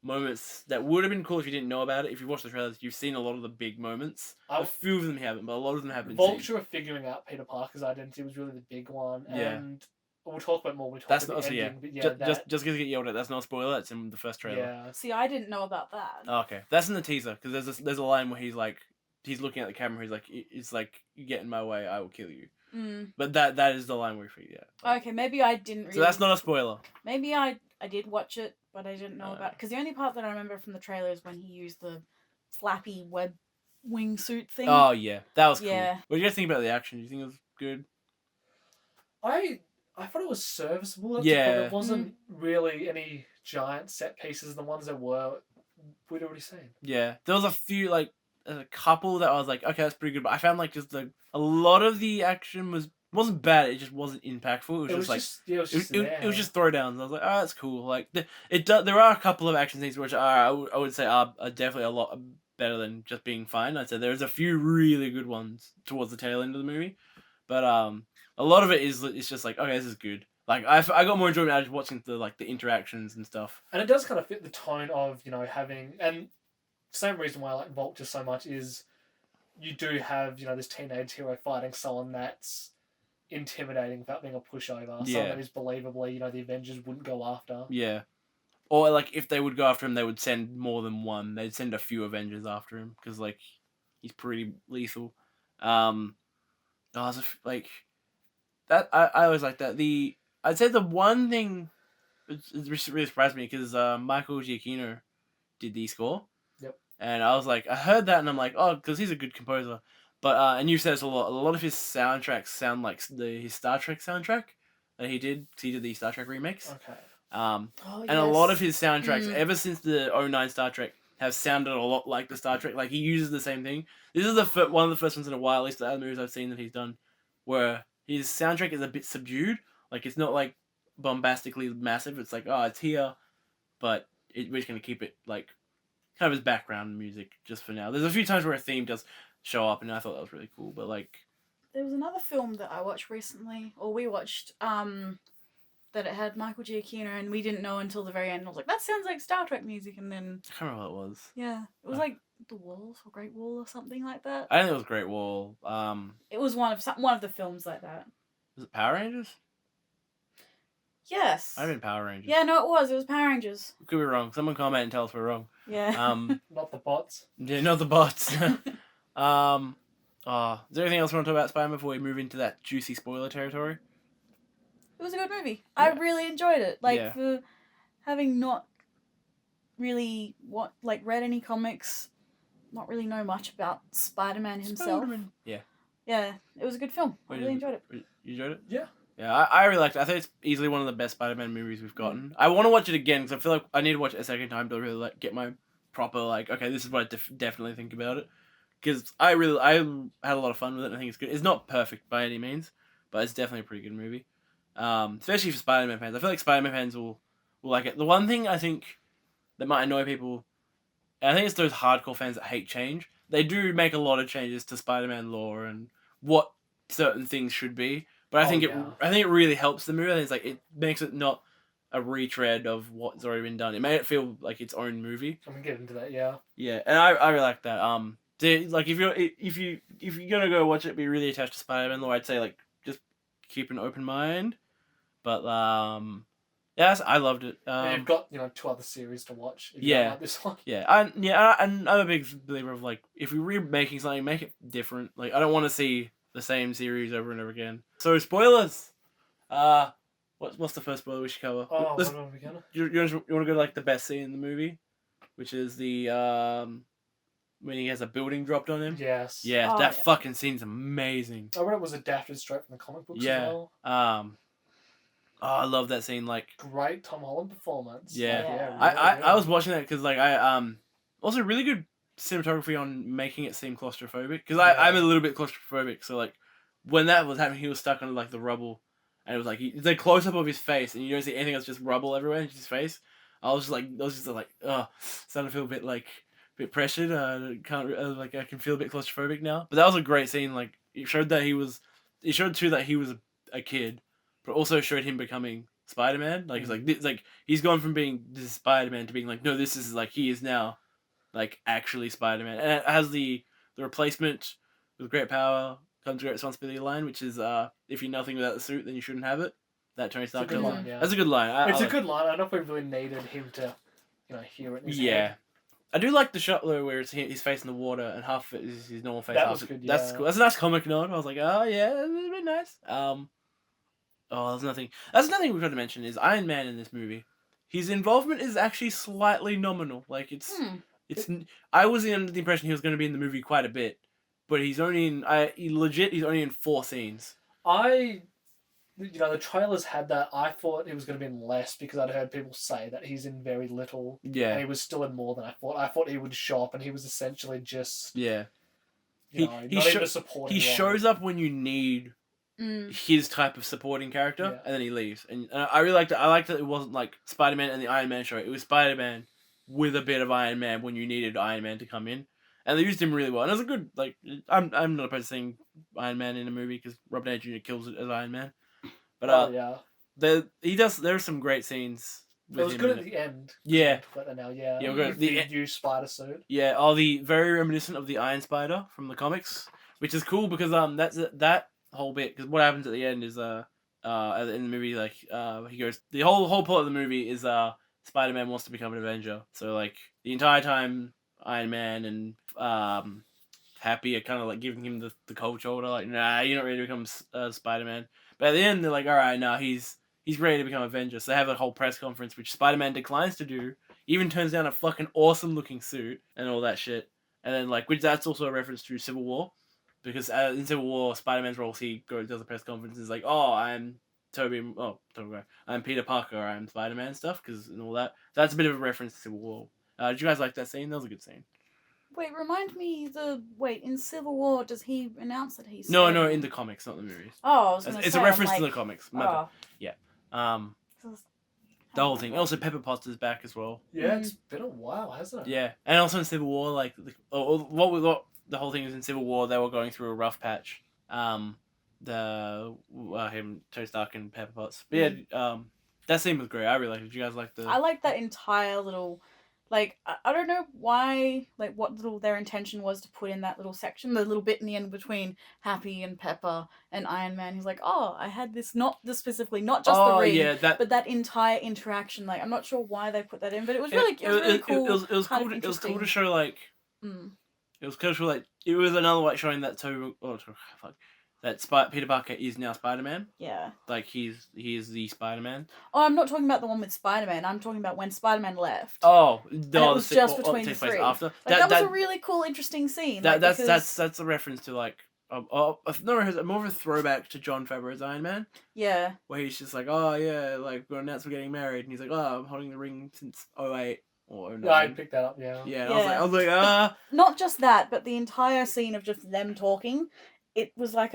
moments that would have been cool if you didn't know about it. If you watch the trailers, you've seen a lot of the big moments. A few of them haven't, but a lot of them have been Vulture figuring out Peter Parker's identity was really the big one, and we'll talk about more when we talk about the ending. But just because you get yelled at, that's not a spoiler. That's in the first trailer. Yeah. See, I didn't know about that. Oh, okay, that's in the teaser because there's a line where he's looking at the camera. He's like, it's like, you get in my way, I will kill you. But that is the line where he Okay, maybe I didn't really... So that's not a spoiler. Maybe I did watch it, but I didn't know about it. Because the only part that I remember from the trailer is when he used the flappy web wingsuit thing. Oh, yeah. That was cool. Yeah. What do you guys think about the action? Do you think it was good? I thought it was serviceable. Yeah. It wasn't really any giant set pieces. The ones that were, we'd already seen. Yeah. There was a few, like, a couple that I was like, okay, that's pretty good. But I found, like, just a lot of the action wasn't bad. It just wasn't impactful. It was just throwdowns. I was like, oh, that's cool. Like, there are a couple of action scenes which I would say are definitely a lot better than just being fine. I'd say there's a few really good ones towards the tail end of the movie, but a lot of it it's just like, okay, this is good. Like, I got more enjoyment out of watching the interactions and stuff. And it does kind of fit the tone of having, and same reason why I like Vulture so much is you do have this teenage hero fighting someone that's intimidating without being a pushover. Someone that is believably the Avengers wouldn't go after. Yeah. Or, like, if they would go after him, they would send more than one. They'd send a few Avengers after him, because, like, he's pretty lethal. I always like that. I'd say the one thing it really surprised me, because Michael Giacchino did the score. Yep. And I was like, I heard that, and I'm like, oh, because he's a good composer. But, and you said this a lot of his soundtracks sound like his Star Trek soundtrack that he did, because he did the Star Trek remakes. Okay. And a lot of his soundtracks, ever since the 2009 Star Trek, have sounded a lot like the Star Trek. Like, he uses the same thing. This is one of the first ones in a while, at least the other movies I've seen that he's done, where his soundtrack is a bit subdued. Like, it's not, like, bombastically massive. It's like, oh, it's here, but we're just going to keep it, like, kind of as background music just for now. There's a few times where a theme does show up, and I thought that was really cool, but, like... There was another film that I watched recently, or we watched, that it had Michael Giacchino, and we didn't know until the very end. I was like, that sounds like Star Trek music, and then... I can't remember what it was. Yeah. It was like The Wall, or Great Wall, or something like that. I think it was Great Wall. It was one of the films like that. Was it Power Rangers? Yes. I mean Power Rangers. Yeah, no, it was Power Rangers. Could be wrong. Someone comment and tell us we're wrong. Yeah. Not the bots. Yeah, not the bots. Is there anything else you want to talk about Spider-Man before we move into that juicy spoiler territory? It was a good movie. Yeah. I really enjoyed it. Like, for having not really read any comics, not really know much about Spider-Man himself. Yeah. Yeah, it was a good film. I really enjoyed it. You enjoyed it? Yeah. Yeah, I really liked it. I think it's easily one of the best Spider-Man movies we've gotten. I want to watch it again, because I feel like I need to watch it a second time to really get my proper, okay, this is what I definitely think about it. Because I had a lot of fun with it, and I think it's good. It's not perfect by any means, but it's definitely a pretty good movie. Especially for Spider-Man fans. I feel like Spider-Man fans will like it. The one thing I think that might annoy people, and I think it's those hardcore fans that hate change, they do make a lot of changes to Spider-Man lore and what certain things should be. But I think it really helps the movie. I think it's like, it makes it not a retread of what's already been done. It made it feel like its own movie. I'm gonna get into that, yeah. Yeah, and I really like that. Like, if you're gonna go watch it, be really attached to Spider-Man lore, I'd say, like, just keep an open mind. But yes, I loved it. You've got 2 other series to watch. If you don't like this one. Yeah, and I'm a big believer of, like, if we're remaking something, make it different. Like, I don't want to see the same series over and over again. So, spoilers. What's the first spoiler we should cover? Oh, what are we gonna? You want to go to, like, the best scene in the movie, which is the when he has a building dropped on him. Yes. Yeah, that fucking scene's amazing. I read it was adapted straight from the comic books as well. I love that scene. Like, great Tom Holland performance. Yeah. Really I was watching that because, like, also really good cinematography on making it seem claustrophobic, because I'm a little bit claustrophobic, so, like, when that was happening, he was stuck under, like, the rubble, and it was like it's a close up of his face, and you don't see anything else, just rubble everywhere in his face. I was just like, starting to feel a bit pressured. I can feel a bit claustrophobic now, but that was a great scene. Like, it showed that he was it showed too that he was a kid, but also showed him becoming Spider-Man. Like it's like he's gone from being this Spider-Man to being like, no, this is like he is now, like actually Spider-Man, and it has the replacement with great power comes great responsibility line, which is if you're nothing without the suit, then you shouldn't have it. That Tony Stark It's a good line, yeah. That's a good line. It's a good line. I don't know if we really needed him to, hear it in his head. I do like the shot though where he's facing the water and half of it is his normal face. That was good, That's cool. That's a nice comic nod. I was like, oh yeah, that's really nice. There's nothing. That's another thing we've got to mention is Iron Man in this movie. His involvement is actually slightly nominal. Like it's. I was under the impression he was going to be in the movie quite a bit, but he's only in. He's only in 4 scenes. The trailers had that. I thought he was going to be in less because I'd heard people say that he's in very little. Yeah. And he was still in more than I thought. I thought he would show up and he was essentially just. Yeah. Not even a supporting role. Shows up when you need his type of supporting character, and then he leaves. And I really liked it. I liked that it wasn't like Spider-Man and the Iron Man show. It was Spider-Man with a bit of Iron Man when you needed Iron Man to come in. And they used him really well. And it was a good, like, I'm not opposed to seeing Iron Man in a movie because Robert Downey Jr. kills it as Iron Man. But there are some great scenes with him. It was good at the end. Yeah. The new spider suit. Yeah, the very reminiscent of the Iron Spider from the comics, which is cool because that's that whole bit. Because what happens at the end is in the movie, like he goes, the whole plot of the movie is Spider-Man wants to become an Avenger. So like the entire time Iron Man and Happy are kind of like giving him the cold shoulder, like, nah, you're not ready to become Spider-Man. But at the end, they're like, all right, now he's ready to become Avenger. So they have a whole press conference, which Spider-Man declines to do, even turns down a fucking awesome looking suit and all that shit. And then which that's also a reference to Civil War, because in Civil War, Spider-Man's role, he does a press conference, and is like, oh, I'm I'm Peter Parker, I'm Spider-Man stuff, and all that. That's a bit of a reference to Civil War. Did you guys like that scene? That was a good scene. Wait, remind me in Civil War, does he announce that he's... No, in the comics, not the movies. Oh, I was going to say... It's a reference to the comics. Oh. Yeah. The whole thing. Also, Pepper Potts is back as well. Yeah, it's been a while, hasn't it? Yeah. And also in Civil War, like, what the whole thing is in Civil War, they were going through a rough patch. Tony Stark and Pepper Potts. But yeah, that scene was great. I really liked it. Did you guys like the... I like that entire little... Like, I don't know why, like, what their intention was to put in that little section, the little bit in the end between Happy and Pepper and Iron Man. He's like, oh, I had this, not just the ring, but that entire interaction. Like, I'm not sure why they put that in, but it was really, cool. It was cool to show, like, it was cool to show, like, it was another way showing that that Peter Parker is now Spider-Man. Yeah. Like, he is the Spider-Man. Oh, I'm not talking about the one with Spider-Man. I'm talking about when Spider-Man left. Oh. And it was just between the three. After. That was a really cool, interesting scene. That's a reference to, like, more of a throwback to Jon Favreau's Iron Man. Yeah. Where he's just like, oh, yeah, like, we're announced we're getting married. And he's like, oh, I'm holding the ring since 2008. Or 2009. Yeah, I picked that up, yeah. Yeah, I was like, Not just that, but the entire scene of just them talking... It was like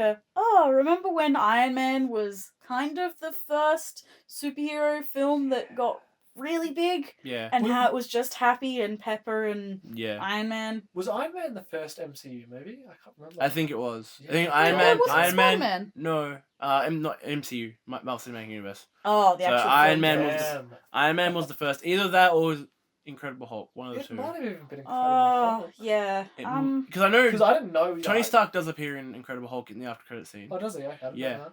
remember when Iron Man was kind of the first superhero film that got really big? Yeah. And how it was just Happy and Pepper and Iron Man. Was Iron Man the first MCU movie? I can't remember. I think it was. Yeah. I think Iron Man. No, not MCU. Marvel Cinematic Universe. Oh, the actual film. Iron Man was the first. Either that or Incredible Hulk, one of the two. It might have even been Incredible Hulk. Yeah. Because I didn't know. Tony Stark does appear in Incredible Hulk in the after credit scene. Oh, does he? Okay, yeah.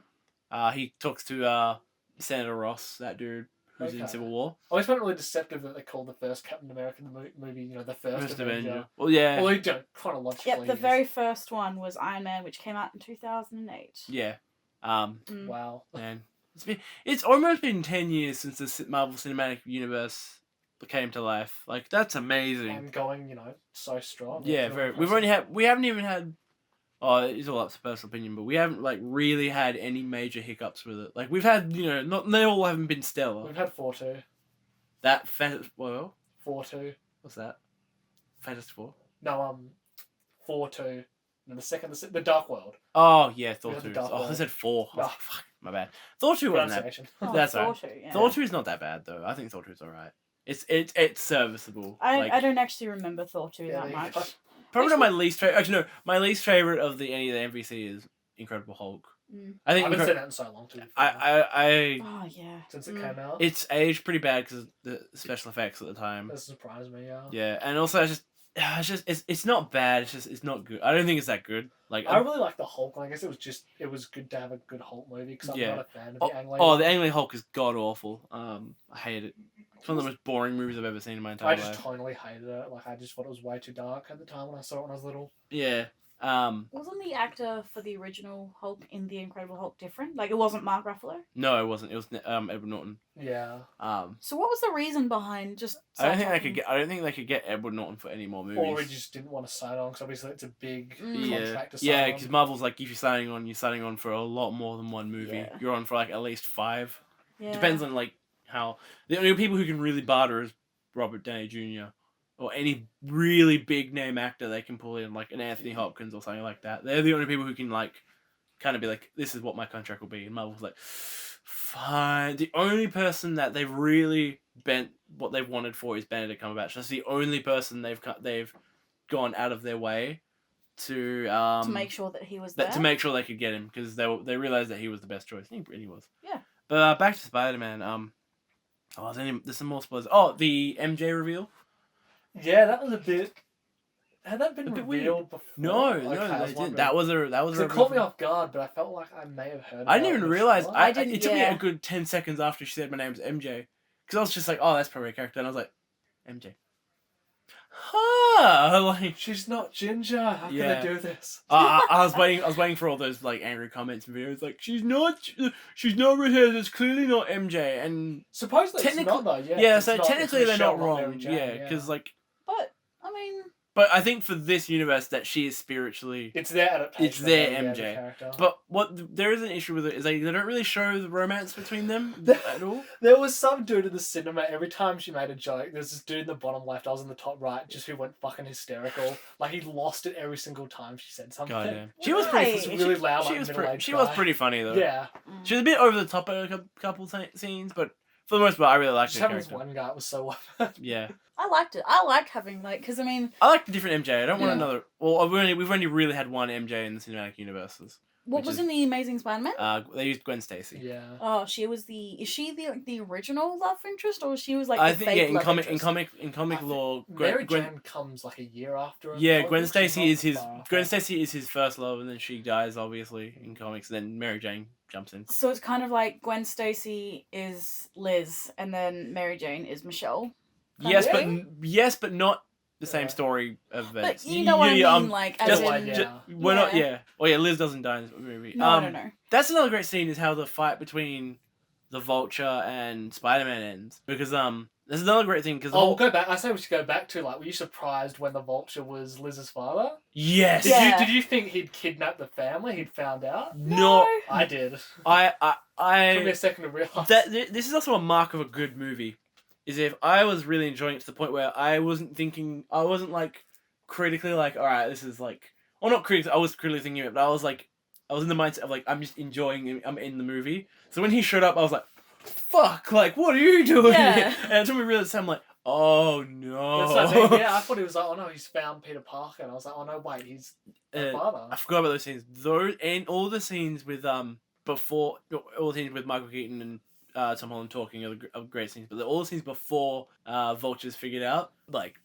He talks to Senator Ross, that dude who's in Civil War. I always found it really deceptive that they called the first Captain America movie, the first Avenger. Well, yeah. Well, chronologically. Yep, the very first one was Iron Man, which came out in 2008. Yeah. Wow. Man, it's almost been 10 years since the Marvel Cinematic Universe came to life. Like, that's amazing. And going, so strong. Yeah, very. We haven't even had. Oh, it's all up to personal opinion, but we haven't really had any major hiccups with it. Like, we've had, they all haven't been stellar. We've had 4-2. That 4-2. What's that? Fantastic Four. No, 4-2. And the Dark World. Oh yeah, Thor 2. I said 4. Oh, fuck, my bad. Thor 2 wasn't that. That's right. Thor 2, yeah. Thor 2 is not that bad though. I think Thor 2 is alright. It's serviceable. I don't actually remember Thor 2 that much. Probably not my least favorite. Actually, no. My least favorite of any of the MVC is Incredible Hulk. I think I haven't seen that in so long too. Oh yeah. Since it came out. It's aged pretty bad because of the special effects at the time. That surprised me. Yeah. Yeah, and also it's not bad. It's not good. I don't think it's that good. Like I really like the Hulk. I guess it was good to have a good Hulk movie because I'm not a fan of the Ang Lee. Oh, the Ang Lee Hulk is god awful. I hate it. It's one of the most boring movies I've ever seen in my entire life. I just totally hated it. Like I just thought it was way too dark at the time when I saw it when I was little. Yeah. Wasn't the actor for the original Hulk in the Incredible Hulk different? Like it wasn't Mark Ruffalo? No, it wasn't. It was Edward Norton. Yeah. So what was the reason behind just? I don't think they could get Edward Norton for any more movies. Or he just didn't want to sign on because obviously it's a big contract to sign Yeah, on. because Marvel's like if you're signing on for a lot more than one movie. Yeah. You're on for like at least 5. Yeah. Depends on like how the only people who can really barter is Robert Downey Jr. or any really big name actor they can pull in, like an Anthony Hopkins or something like that. They're the only people who can like kind of be like, this is what my contract will be. And Marvel's like, fine. The only person that they've really bent what they've wanted for is Benedict Cumberbatch. That's the only person they've gone out of their way to make sure that he was there. To make sure they could get him because they realized that he was the best choice. He was. Yeah. But back to Spider-Man. There's some more spoilers. Oh, the MJ reveal. Yeah, that was a bit. Had that been bit revealed before? No, they didn't. That was a. It caught me off guard, but I felt like I may have heard. I didn't even realize. It took me a good 10 seconds after she said my name's MJ, because I was just like, oh, that's probably a character, and I was like, MJ. Like she's not Ginger. How can they do this? I was waiting for all those like angry comments and videos like she's not redheaded. It's clearly not MJ. And supposedly technically, it's not though. Yeah. So technically they're not wrong. Yeah, because like. But I mean. But I think for this universe that she is spiritually... It's their adaptation. It's their MJ. But there is an issue with it is like they don't really show the romance between them at all. There was some dude in the cinema, every time she made a joke, there's this dude in the bottom left, I was in the top right, just who went fucking hysterical. Like he lost it every single time she said something. Goddamn. She was pretty... really loud, she was pretty funny though. Yeah. She was a bit over the top at a couple scenes, but for the most part I really liked her character. Just having this one guy, it was so... Yeah. I liked it. I liked having because I mean I like the different MJ. I don't want another. Well, we've only really had one MJ in the cinematic universes. What was in the Amazing Spider-Man? They used Gwen Stacy. Yeah. Oh, she was is she the original love interest or she was like I the think fake in love comic interest? in comic lore, Mary Jane comes like a year after him. Yeah, Gwen Stacy is his first love, and then she dies obviously in comics. And then Mary Jane jumps in. So it's kind of like Gwen Stacy is Liz, and then Mary Jane is Michelle. Yes, but not the same story events. But you know what I mean, like as we're not. Yeah. Oh yeah, Liz doesn't die in this movie. No. That's another great scene is how the fight between the Vulture and Spider-Man ends because there's another great thing because we'll go back. I say we should go back to like, were you surprised when the Vulture was Liz's father? Yes. Did you think he'd kidnapped the family? He'd found out? No, I did. I took me a second to realize that this is also a mark of a good movie. Is if I was really enjoying it to the point where I wasn't like critically like, all right, this is like, or not critically, I was critically thinking it, but I was in the mindset of like, I'm just enjoying it, I'm in the movie. So when he showed up, I was like, fuck, like, what are you doing here? And it took me really time, like, oh no. That's what I mean. Yeah, I thought he was like, oh no, he's found Peter Parker, and I was like, oh no, wait, he's the father. I forgot about those scenes. Those and all the scenes with all the scenes with Michael Keaton and Tom Holland talking are great scenes, but all the scenes before Vulture's figured out, like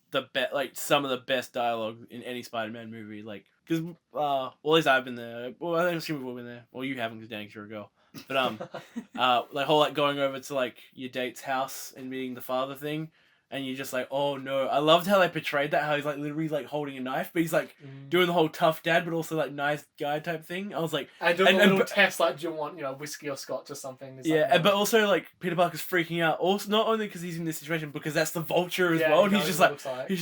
some of the best dialogue in any Spider-Man movie, like because at least I've been there. Well, I think we've all been there. Well, you haven't because Dani, you're a girl. But like whole like going over to like your date's house and meeting the father thing. And you're just like, oh no. I loved how they portrayed that, how he's like literally like holding a knife, but he's like doing the whole tough dad, but also like nice guy type thing. I was like... And doing a little test, like, do you want, whiskey or scotch or something? But also like Peter Parker's freaking out. Also, not only because he's in this situation, because that's the Vulture as well. And he's just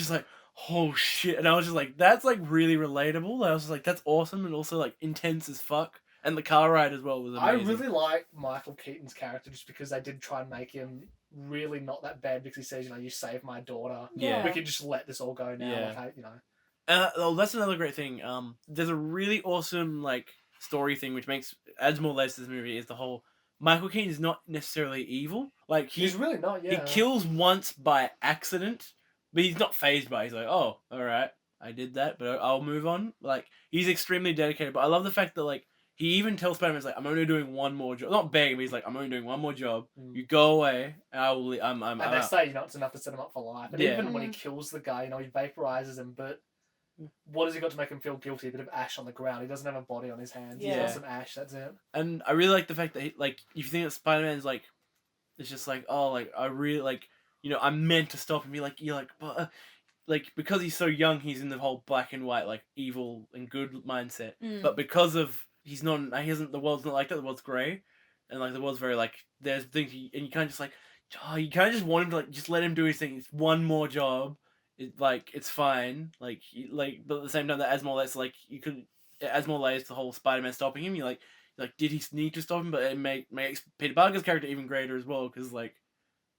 like, oh shit. And I was just like, that's like really relatable. I was just like, that's awesome and also like intense as fuck. And the car ride as well was amazing. I really like Michael Keaton's character just because they did try and make him really not that bad because he says, you saved my daughter. Yeah. We can just let this all go now. Yeah. That's another great thing. There's a really awesome like story thing which adds more layers to this movie is the whole Michael Keaton is not necessarily evil. Like he's really not, yeah. He kills once by accident, but he's not fazed by it. He's like, oh, alright, I did that, but I'll move on. Like he's extremely dedicated, but I love the fact that like he even tells Spider-Man, like, I'm only doing one more job. Not begging, but he's like, I'm only doing one more job. You go away, and I will. And they say, it's enough to set him up for life. And even when he kills the guy, he vaporizes him, but what has he got to make him feel guilty? A bit of ash on the ground. He doesn't have a body on his hands. Yeah. He's got some ash. That's it. And I really like the fact that if you think that Spider-Man's like, it's just like, oh, like I really like, I'm meant to stop him. You're like, but like because he's so young, he's in the whole black and white, like evil and good mindset. But because of the world's not like that. The world's grey, and like the world's very like there's things and you can't just like, you kind of just want him to like just let him do his thing. It's one more job. It's fine. But at the same time, that Asmol lays the whole Spider-Man stopping him. You're like, did he need to stop him? But it makes Peter Parker's character even greater as well because like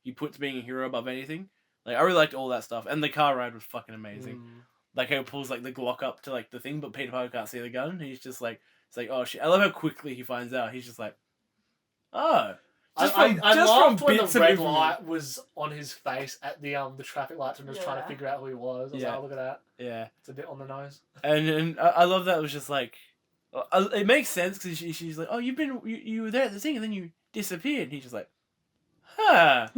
he puts being a hero above anything. Like I really liked all that stuff, and the car ride was fucking amazing. Like how he pulls like the Glock up to like the thing, but Peter Parker can't see the gun. He's just like, it's like, oh shit! I love how quickly he finds out. He's just like, oh. I loved when the red light was on his face at the traffic lights and was trying to figure out who he was. I was like, oh, look at that. Yeah. It's a bit on the nose. And I love that it was just like, it makes sense because she's like, oh, you were there at the thing and then you disappeared. And he's just like, huh,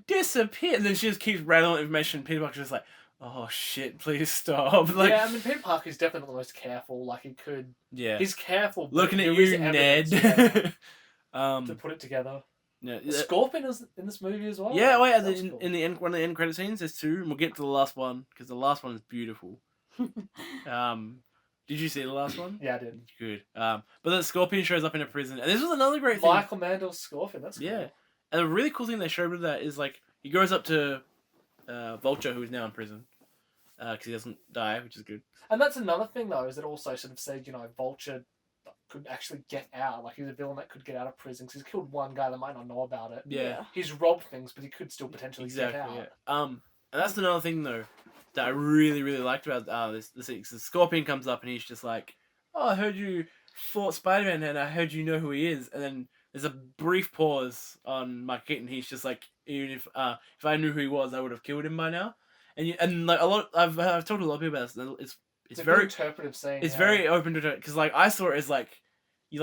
disappeared. And then she just keeps rattling information. Peter Parker's just like, oh shit, please stop. Like, yeah, I mean, Peter Parker's definitely not the most careful. Like, he could. Yeah. He's careful. Looking at you, Ned. To put it together. Yeah, Scorpion is in this movie as well. Yeah, wait, in the end, one of the end credit scenes, there's two, and we'll get to the last one because the last one is beautiful. Did you see the last one? Yeah, I did. Good. But the Scorpion shows up in a prison, and this was another great thing. Michael Mandel's Scorpion. That's cool. Yeah, and the really cool thing they showed with that is like he goes up to Vulture, who is now in prison, because he doesn't die, which is good. And that's another thing though, is it also sort of said Vulture could actually get out. Like, he's a villain that could get out of prison because he's killed one guy that might not know about it. Yeah. He's robbed things, but he could still potentially get out. Yeah. And that's another thing, though, that I really, really liked about this. The Scorpion comes up and he's just like, oh, I heard you fought Spider-Man and I heard you know who he is. And then there's a brief pause on Mike Keaton. He's just like, even if I knew who he was, I would have killed him by now. And like a lot, I've talked to a lot of people about this. It's very interpretive scene. It's very open to it because like I saw it as like he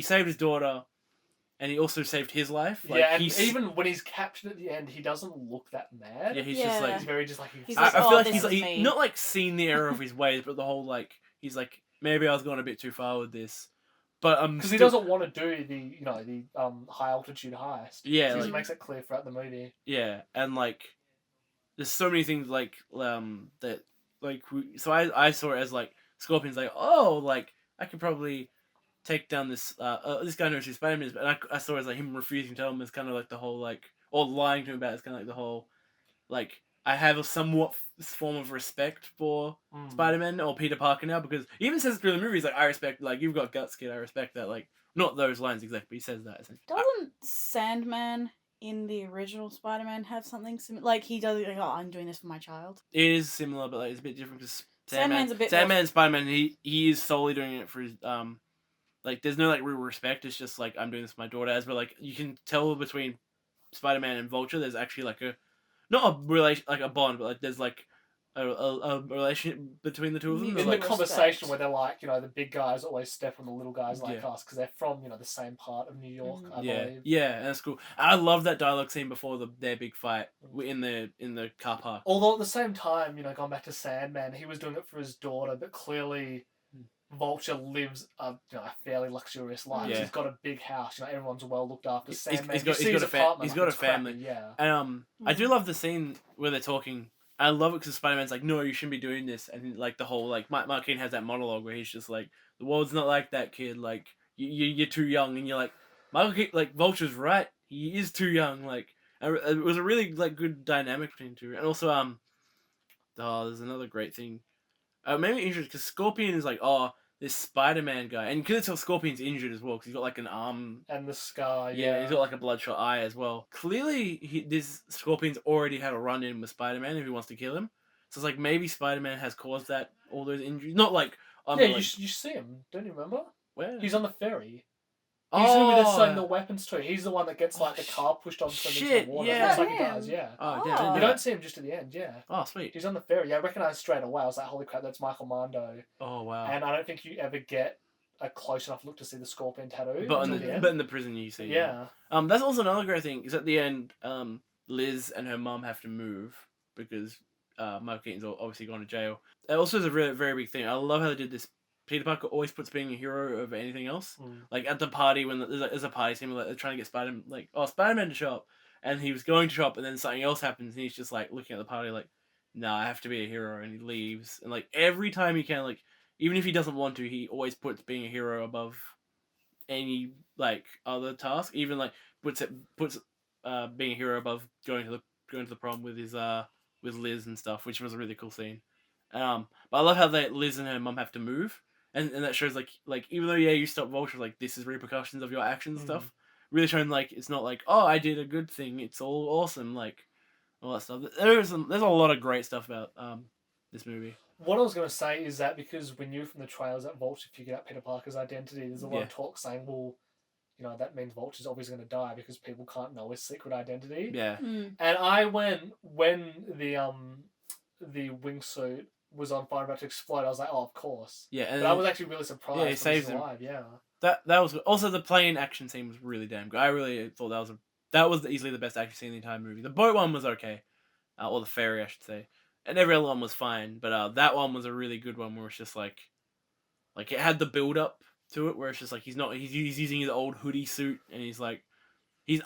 saved his daughter, and he also saved his life. Like, yeah, and even when he's captured at the end, he doesn't look that mad. Yeah, just like he's very just like I feel like he's not like seen the error of his ways, but the whole like he's like maybe I was going a bit too far with this, but because he doesn't want to do the high altitude heist. Yeah, so he makes it clear throughout the movie. Yeah, and like there's so many things like that. Like, so I saw it as, like, Scorpion's like, oh, like, I could probably take down this guy knows who Spider-Man is, but I saw it as, like, him refusing to tell him is kind of, like, the whole, like, or lying to him about it is kind of, like, the whole, like, I have a somewhat form of respect for Spider-Man or Peter Parker now, because he even says it through the movie, he's like, I respect, like, you've got guts, kid, I respect that, like, not those lines exactly, but he says that, essentially. Doesn't Sandman in the original Spider-Man have something similar? Like, he does like, oh, I'm doing this for my child. It is similar, but like it's a bit different because Sandman's a bit Sandman and Spider-Man, he is solely doing it for his like there's no like real respect. It's just like I'm doing this for my daughter. As but like you can tell between Spider-Man and Vulture, there's actually like not a relation like a bond, but like there's like a relationship between the two of them. In like, the conversation where they're like, the big guys always step on the little guys like us because they're from, the same part of New York, I believe. Yeah, and that's cool. And I love that dialogue scene before their big fight in the car park. Although at the same time, going back to Sandman, he was doing it for his daughter, but clearly Vulture lives a fairly luxurious life. Yeah. He's got a big house. Everyone's well looked after. Sandman, he's got a family. Crappy, yeah. And I do love the scene where they're talking. I love it because Spider-Man's like, no, you shouldn't be doing this, and like the whole like Mark Keaton has that monologue where he's just like, the world's not like that, kid. Like you're too young, and you're like, Michael Keaton, like Vulture's right. He is too young. Like it was a really like good dynamic between the two, and also there's another great thing. Made me interested because Scorpion is like, oh, this Spider-Man guy, and because it's Scorpion's injured as well because he's got like an arm and the scar. Yeah, he's got like a bloodshot eye as well. Clearly, this Scorpion's already had a run-in with Spider-Man if he wants to kill him. So it's like maybe Spider-Man has caused all those injuries. Not like you see him, don't you remember? Where? He's on the ferry. He's the one that's selling the weapons too. He's the one that gets like the car pushed onto the water. Yeah. Looks like he does, yeah. Oh, damn. You don't see him just at the end, yeah. Oh, sweet. He's on the ferry. Yeah, I recognised straight away. I was like, holy crap, that's Michael Mando. Oh, wow. And I don't think you ever get a close enough look to see the scorpion tattoo. But in the prison you see. Yeah. That's also another great thing. Is at the end, Liz and her mum have to move because Michael Keaton's obviously gone to jail. It also is a very, very big thing. I love how they did this. Peter Parker always puts being a hero over anything else. Like at the party when there's a party scene, like they're trying to get Spider-Man to show up, and he was going to show up, and then something else happens, and he's just like looking at the party like, "No, I have to be a hero," and he leaves. And like every time he can, like even if he doesn't want to, he always puts being a hero above any like other task. Even like puts being a hero above going to the prom with his with Liz and stuff, which was a really cool scene. But I love how Liz and her mum have to move. And that shows like even though you stop Vulture, like this is repercussions of your actions and stuff. Really showing like it's not like, oh, I did a good thing, it's all awesome, like all that stuff. There's a lot of great stuff about this movie. What I was gonna say is that because we knew from the trailers that Vulture figured out Peter Parker's identity, there's a lot of talk saying, well, that means Vulture's obviously gonna die because people can't know his secret identity. Yeah. And I when the wingsuit was on fire about to explode, I was like, oh, of course. Yeah, and but I was actually really surprised. Yeah, he saves him. Alive. Yeah. That was also the plane action scene was really damn good. I really thought that was easily the best action scene in the entire movie. The boat one was okay, or the ferry, I should say, and every other one was fine. But that one was a really good one where it's just like it had the build up to it, where it's just like he's using his old hoodie suit and he's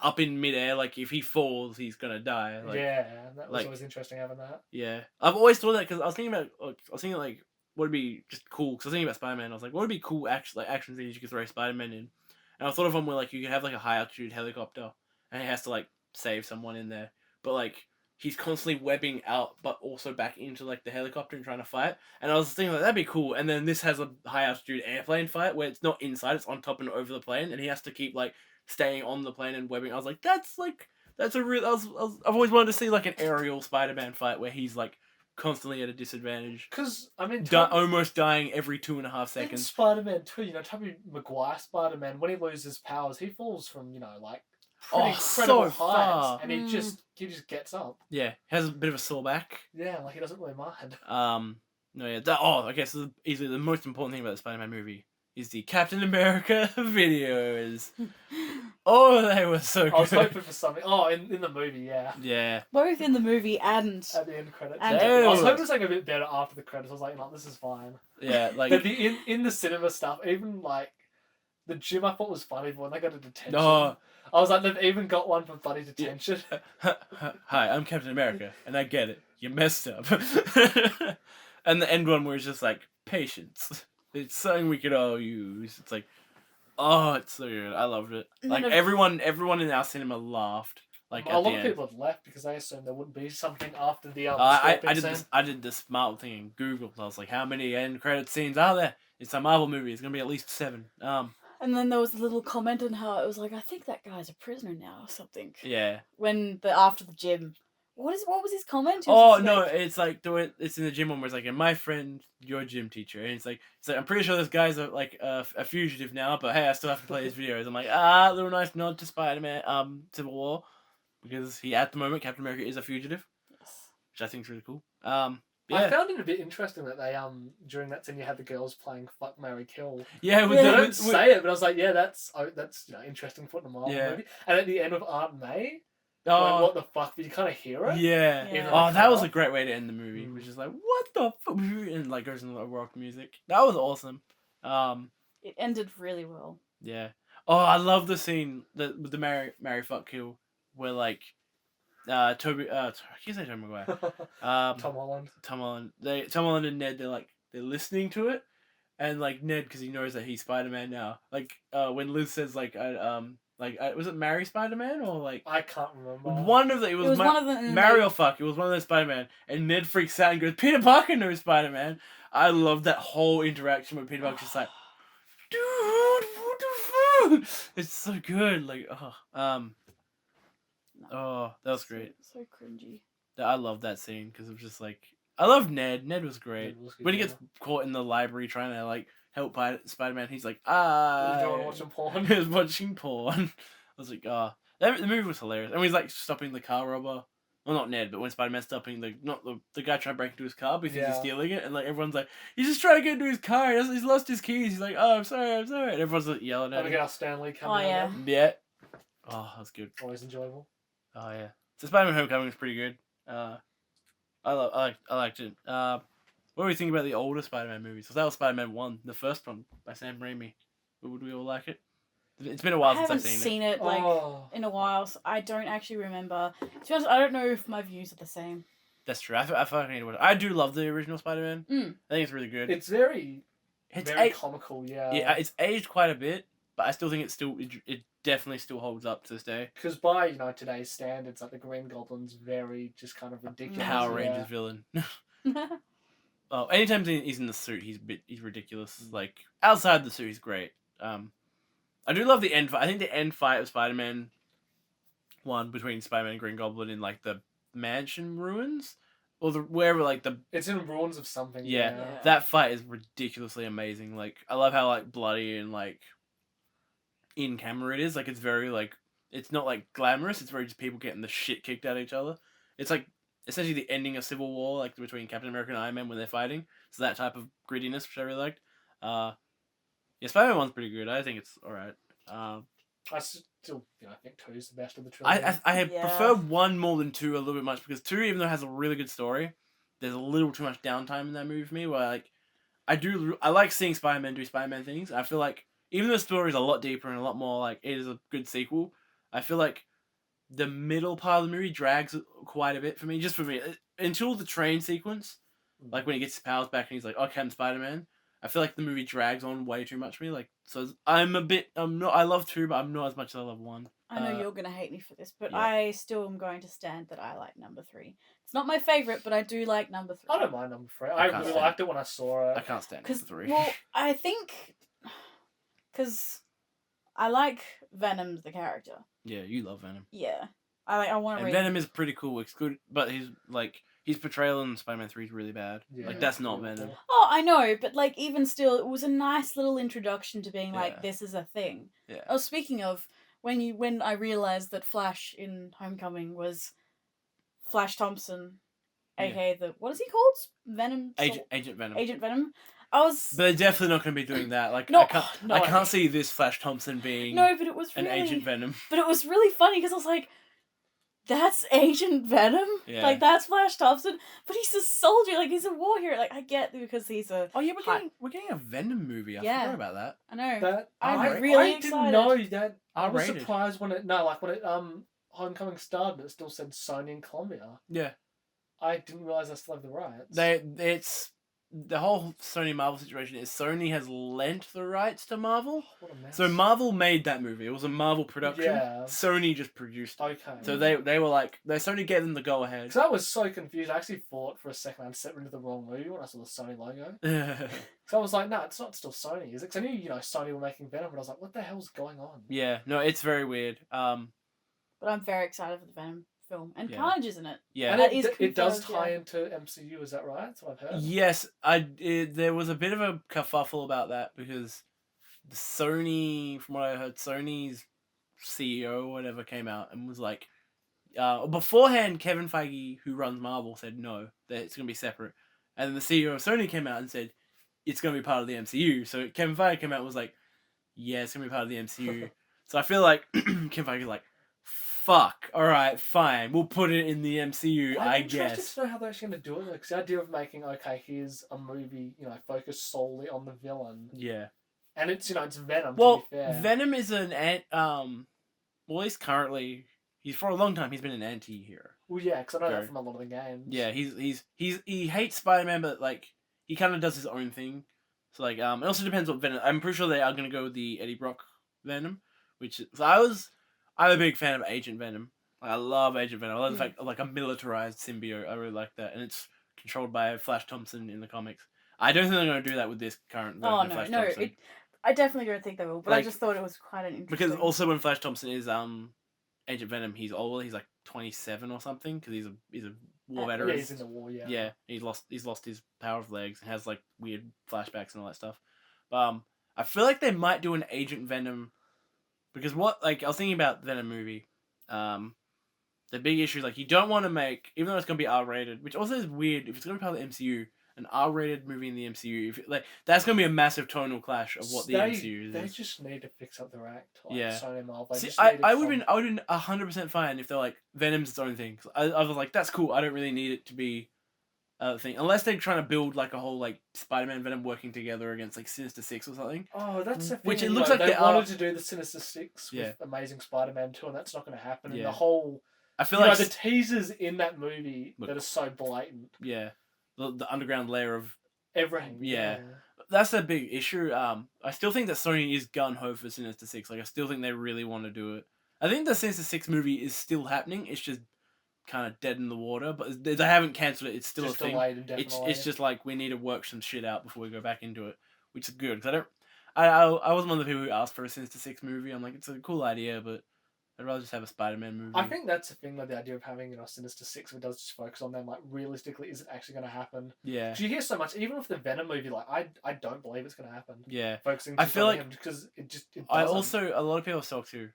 up in midair. Like if he falls, he's gonna die. Like, yeah, that was always interesting having that. Yeah, I've always thought that because I was thinking like what would be just cool. Because I was thinking about Spider-Man. I was like, what would be cool action scenes you could throw Spider-Man in? And I thought of one where like you could have like a high altitude helicopter and he has to like save someone in there, but like he's constantly webbing out, but also back into like the helicopter and trying to fight. And I was thinking like that'd be cool. And then this has a high altitude airplane fight where it's not inside, it's on top and over the plane, and he has to keep like staying on the plane and webbing. I was like, that's a real. I've always wanted to see like an aerial Spider-Man fight where he's like constantly at a disadvantage. Because I mean, almost dying every 2.5 seconds. Spider-Man 2, Tobey Maguire Spider-Man, when he loses powers, he falls from like pretty incredible heights, and he just gets up. Yeah, has a bit of a sore back. Yeah, like he doesn't really mind. No, yeah. Okay. So easily the most important thing about the Spider-Man movie is the Captain America videos. Oh, they were so good. I was hoping for something. Oh, in the movie, yeah. Yeah. Both in the movie and at the end credits. I was hoping for something a bit better after the credits. I was like, this is fine. Yeah, like but in the cinema stuff, even like the gym, I thought was funny. But when they got a detention, I was like, they've even got one for bloody detention. Hi, I'm Captain America, and I get it. You messed up. And the end one where it's just like patience. It's something we could all use. It's like, oh, it's so good. I loved it. Like everyone in our cinema laughed. Like a lot of people had left because they assumed there wouldn't be something after the I did the smart thing in Google. I was like, how many end credit scenes are there? It's a Marvel movie. It's gonna be at least 7. And then there was a little comment on how it was like, I think that guy's a prisoner now or something. Yeah. After the gym. What was his comment? Oh no, it's like it's in the gym one where it's like, my friend, your gym teacher, and it's like I'm pretty sure this guy's a fugitive now, but hey, I still have to play his videos. I'm like, little nice nod to Spider-Man, Civil War, because at the moment Captain America is a fugitive, which I think is really cool. Yeah. I found it a bit interesting that they during that scene you had the girls playing Fuck, Marry, Kill. Yeah, they don't say it, but I was like, yeah, that's interesting for the Marvel movie. And at the end with Aunt May. Like, what the fuck? But you kind of hear it. Yeah. That was a great way to end the movie. Which is like, what the fuck? And like goes into the rock music. That was awesome. It ended really well. Yeah. Oh, I love the scene with the Marry, Fuck, Kill, where like, I can't say Tobey Maguire. Tom Holland. Tom Holland and Ned. They're listening to it, and like Ned, because he knows that he's Spider-Man now. Like when Liz says was it Marry Spider-Man or like I can't remember. It was one of them. Marry or fuck. It was one of those Spider-Man, and Ned freaks out and goes, "Peter Parker knows Spider-Man." I love that whole interaction with Peter Parker, just like, dude, what the fuck? It's so good. Like, that was great. So cringy. I love that scene because it was just like, I love Ned. Ned was great. When he gets caught in the library trying to like help Spider-Man, he's like, watching porn. He was watching porn. I was like, the movie was hilarious. And he's like stopping the car robber well, not Ned, but when Spider-Man's stopping the guy trying to break into his car because he's stealing it, and like everyone's like, he's just trying to get into his car. He's lost his keys. He's like, oh, I'm sorry, and everyone's like yelling at him. Get Stanley coming out. Yeah. Oh, that's good. Always enjoyable. Oh yeah. So Spider-Man: Homecoming was pretty good. I liked it. What do we think about the older Spider-Man movies? So that was Spider-Man 1, the first one by Sam Raimi. Would we all like it? It's been a while since I've seen it. In a while, so I don't actually remember. To be honest, I don't know if my views are the same. That's true. I feel like I need to watch it. I do love the original Spider-Man. I think it's really good. It's very comical, yeah. Yeah, it's aged quite a bit, but I still think it definitely still holds up to this day. Because by today's standards, like the Green Goblin's very just kind of ridiculous. Power Rangers villain. Oh, anytime he's in the suit, he's ridiculous. Like outside the suit, he's great. I do love the end fight. I think the end fight of Spider-Man 1 between Spider-Man and Green Goblin in like the mansion ruins, or wherever like the. It's in ruins of something. Yeah, that fight is ridiculously amazing. Like I love how like bloody and like in camera it is. Like it's very like it's not like glamorous. It's very just people getting the shit kicked out of each other. It's like essentially the ending of Civil War, like between Captain America and Iron Man when they're fighting. So that type of grittiness, which I really liked. Yeah, Spider-Man 1's pretty good. I think it's alright. I still think 2 is the best of the trilogy. I prefer 1 more than 2 a little bit much, because 2, even though it has a really good story, there's a little too much downtime in that movie for me, where like I like seeing Spider-Man do Spider-Man things. I feel like even though the story is a lot deeper and a lot more like it is a good sequel, I feel like the middle part of the movie drags quite a bit for me. Just for me, until the train sequence, like when he gets his powers back and he's like, "Okay, I'm Spider-Man." I feel like the movie drags on way too much for me. Like, so I love 2, but I'm not as much as I love 1. I know you're gonna hate me for this, but I still am going to stand that I like number 3. It's not my favorite, but I do like number 3. I don't mind number 3. I really liked it when I saw it. I can't stand number 3. Well, I think because I like Venom the character. Yeah, you love Venom. Yeah, I want to. And Venom is pretty cool. It's good, but his portrayal in Spider-Man 3 is really bad. Yeah. Like, that's not Venom. Oh, I know, but, like, even still, it was a nice little introduction to being like, this is a thing. Yeah. Oh, speaking of, when I realised that Flash in Homecoming was Flash Thompson, aka what is he called? Venom? Agent Venom. Agent Venom. But they're definitely not going to be doing that. Like, I can't see this Flash Thompson being but it was an Agent Venom. But it was really funny, because I was like, that's Agent Venom? Yeah. Like, that's Flash Thompson? But he's a soldier, like, he's a war hero. Like, I get because he's a... Oh, yeah, we're getting a Venom movie. I forgot about that. I know. I'm really excited. I didn't know that. I was surprised when it Homecoming started, it still said Sony and Columbia. Yeah. I didn't realise I still have the rights. It's the whole Sony Marvel situation is Sony has lent the rights to Marvel. What a mess. So Marvel made that movie. It was a Marvel production. Yeah. Sony just produced it. Okay. So they were like, Sony gave them the go ahead. Because I was so confused. I actually thought for a second I'd stepped into the wrong movie when I saw the Sony logo. So I was like, no, it's not still Sony, is it? Because I knew, Sony were making Venom, but I was like, what the hell's going on? Yeah, no, it's very weird. But I'm very excited for the Venom film. And Carnage is in it. Yeah. And it does tie into MCU, is that right? That's what I've heard. Yes, there was a bit of a kerfuffle about that, because Sony, from what I heard, Sony's CEO or whatever came out and was like, beforehand, Kevin Feige, who runs Marvel, said no, that it's going to be separate. And then the CEO of Sony came out and said, it's going to be part of the MCU. So Kevin Feige came out and was like, yeah, it's going to be part of the MCU. So I feel like Kevin Feige's like, fuck, alright, fine, we'll put it in the MCU, I guess. I'm interested to know how they're actually going to do it, because the idea of making, here's a movie, focused solely on the villain. Yeah. And it's, it's Venom, to be fair. Venom is well, at least currently, for a long time, he's been an anti-hero. Well, yeah, because I know that from a lot of the games. Yeah, he hates Spider-Man, but, like, he kind of does his own thing. So, like, it also depends what Venom, I'm pretty sure they are going to go with the Eddie Brock Venom, I'm a big fan of Agent Venom. I love Agent Venom. I love the fact of, like, a militarized symbiote. I really like that. And it's controlled by Flash Thompson in the comics. I don't think they're going to do that with this current version of Flash Thompson. I definitely don't think they will, but I just thought it was quite an interesting... Because also when Flash Thompson is Agent Venom, he's older. He's like 27 or something, because he's a war veteran. Yeah, he's in the war, yeah. Yeah, he's lost his power of legs and has, like, weird flashbacks and all that stuff. But I feel like they might do an Agent Venom... Because I was thinking about Venom movie, the big issue is like you don't want to make, even though it's gonna be R-rated, which also is weird if it's gonna be part of the MCU, an R-rated movie in the MCU. If like that's gonna be a massive tonal clash of what the MCU is. They just need to fix up their act. Like yeah. Sony Marvel. See, I would have been 100% fine if they're like Venom's its own thing. I was like, that's cool. I don't really need it to be a thing unless they're trying to build like a whole like Spider-Man Venom working together against like Sinister Six or something. Oh, that's the thing. Which it looks like they wanted to do the Sinister Six with Amazing Spider-Man 2, and that's not going to happen. And the whole. I feel like the teasers in that movie that are so blatant. Yeah, the underground layer of everything. Yeah, that's a big issue. I still think that Sony is gun ho for Sinister Six. Like, I still think they really want to do it. I think the Sinister Six movie is still happening. It's just kind of dead in the water, but they haven't cancelled it. It's still just a thing. It's just like we need to work some shit out before we go back into it, which is good because I was one of the people who asked for a Sinister Six movie. I'm like, it's a cool idea, but I'd rather just have a Spider-Man movie. I think that's the thing, like the idea of having Sinister Six, if it does just focus on them, like realistically, is it actually going to happen? Yeah. Because you hear so much, even with the Venom movie, like I don't believe it's going to happen. Yeah. Focusing. I feel like him because it doesn't. I also a lot of people talk to.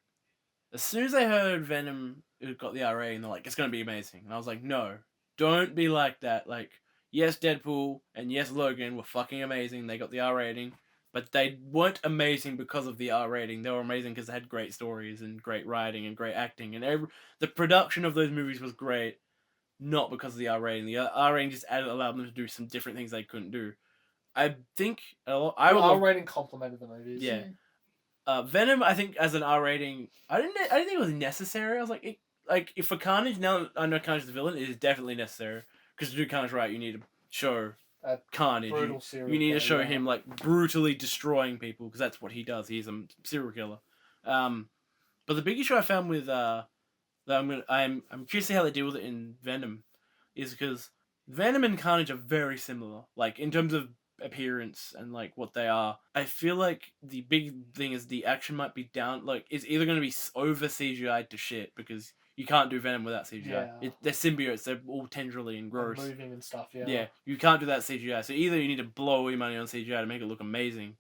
As soon as they heard Venom got the RA, and they're like, it's going to be amazing, and I was like, no, don't be like that. Like, yes, Deadpool and yes, Logan were fucking amazing. They got the R rating. But they weren't amazing because of the R rating. They were amazing because they had great stories and great writing and great acting. And the production of those movies was great, not because of the R rating. The R rating just allowed them to do some different things they couldn't do. I think R rating complemented the movies. Yeah. Venom, I think, as an R rating, I didn't think it was necessary. I was like, if for Carnage, now I know Carnage is the villain, it is definitely necessary. Because to do Carnage right, you need to show Carnage. You need to show him like brutally destroying people because that's what he does. He's a serial killer. But the big issue I found with that I'm curious to see how they deal with it in Venom, is because Venom and Carnage are very similar, like in terms of appearance and like what they are. I feel like the big thing is the action might be down. Like it's either going to be over CGI'd to shit because you can't do Venom without CGI. Yeah. They're symbiotes. They're all tendrily and gross. And moving and stuff, yeah. Yeah, you can't do that CGI. So either you need to blow your money on CGI to make it look amazing.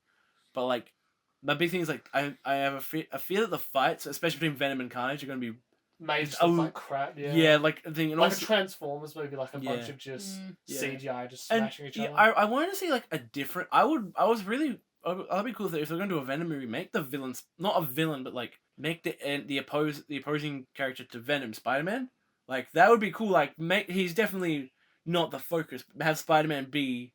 But, like, my big thing is, like, I have a fear that the fights, especially between Venom and Carnage, are going to be made to look like crap, yeah. Yeah, like, a thing. And like also, a Transformers movie, like a bunch of just CGI just smashing each other. I wanted to see, like, a different... I'd be cool if they're going to do a Venom movie, make the villains... Not a villain, but, like, make the opposing character to Venom Spider-Man. Like, that would be cool. Like, he's definitely not the focus. Have Spider-Man be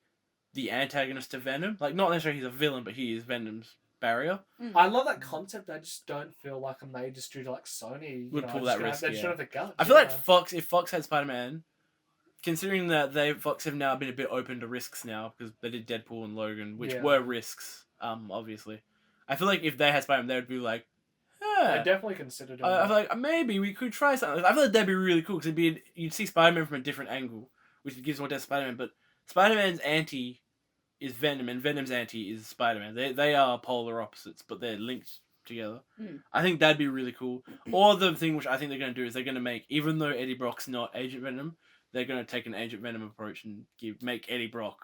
the antagonist to Venom. Like, not necessarily he's a villain, but he is Venom's barrier. I love that concept. I just don't feel like a major studio like Sony would pull that risk. They should have the guts. I feel like if Fox had Spider-Man, considering that Fox have now been a bit open to risks now, because they did Deadpool and Logan, which were risks, obviously. I feel like if they had Spider-Man, they would be like, I definitely considered it. I feel like maybe we could try something. I feel like that'd be really cool because you'd see Spider-Man from a different angle, which gives more depth to Spider-Man. But Spider-Man's anti is Venom, and Venom's anti is Spider-Man. They are polar opposites, but they're linked together. I think that'd be really cool. Or the thing which I think they're going to do is they're going to make, even though Eddie Brock's not Agent Venom, they're going to take an Agent Venom approach and make Eddie Brock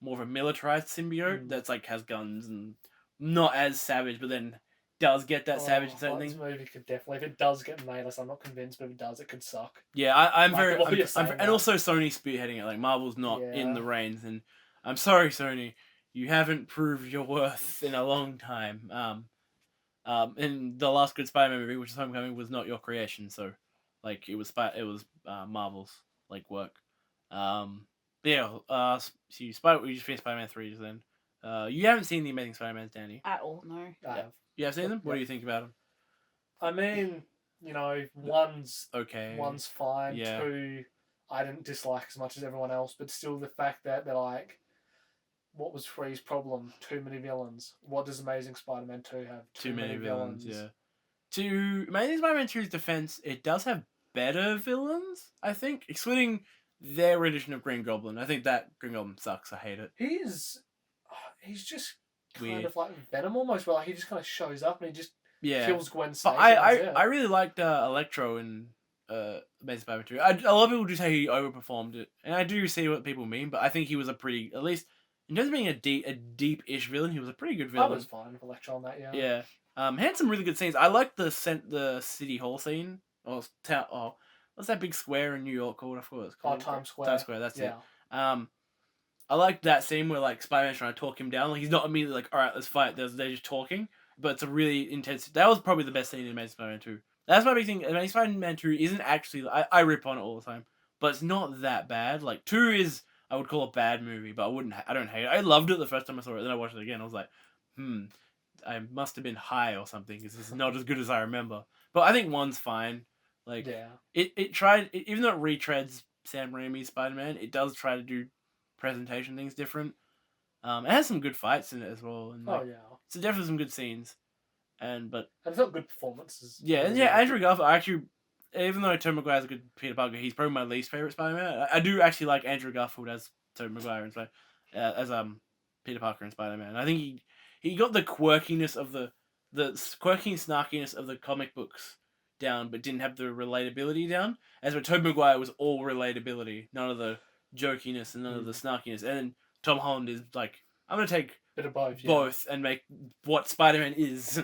more of a militarized symbiote that's like has guns and not as savage, but then does get that savage and certain things. This movie could definitely, if it does get made, I'm not convinced, but if it does, it could suck. Yeah, I'm and also Sony spearheading it. Like Marvel's not in the reins, and I'm sorry, Sony, you haven't proved your worth in a long time. And the last good Spider-Man movie, which is Homecoming, was not your creation, so like it was Marvel's like work. So we just finished Spider-Man 3 just then. You haven't seen the Amazing Spider-Man, Dani? At all, no. I have. You have seen them? What do you think about them? I mean, one's okay. One's fine. Yeah. 2, I didn't dislike as much as everyone else, but still the fact that they're like, what was 3's problem? Too many villains. What does Amazing Spider-Man 2 have? Too many villains, yeah. To Amazing Spider-Man 2's defense, it does have better villains, I think, excluding their rendition of Green Goblin. I think that Green Goblin sucks. I hate it. He's just kind weird. of like Venom almost, where like he just kind of shows up and he just kills Gwen But Stacy. I really liked Electro in Amazing Spider-Man 2. A lot of people do say he overperformed it, and I do see what people mean, but I think he was at least in terms of being a deep-ish villain, he was a pretty good villain. I was fine with Electro on that, yeah. Yeah. Had some really good scenes. I liked the City Hall scene, or what's that big square in New York called? I forgot what it's called. Times Square. Times Square, that's it. I like that scene where like Spider-Man's trying to talk him down. Like he's not immediately like, all right, let's fight. They're just talking, but it's a really intense. That was probably the best scene in Amazing Spider-Man 2. That's my big thing. Amazing Spider-Man 2 isn't actually. I rip on it all the time, but it's not that bad. Like 2 is, I would call a bad movie, but I don't hate it. I loved it the first time I saw it. Then I watched it again. I was like, I must have been high or something because this is not as good as I remember. But I think 1's fine. Like it tried, even though it retreads Sam Raimi's Spider-Man, it does try to do presentation things different. It has some good fights in it as well, and like, so definitely some good scenes, but I felt good performances. Yeah, Andrew Garfield. Actually, even though Tobey Maguire's a good Peter Parker, he's probably my least favorite Spider-Man. I do actually like Andrew Garfield as Tobey Maguire and as Peter Parker and Spider-Man. I think he got the quirkiness of the quirky snarkiness of the comic books down, but didn't have the relatability down. As where Tobey Maguire was all relatability, none of the jokiness and none of the snarkiness. And Tom Holland is like, I'm gonna take bit of both and make what Spider-Man is.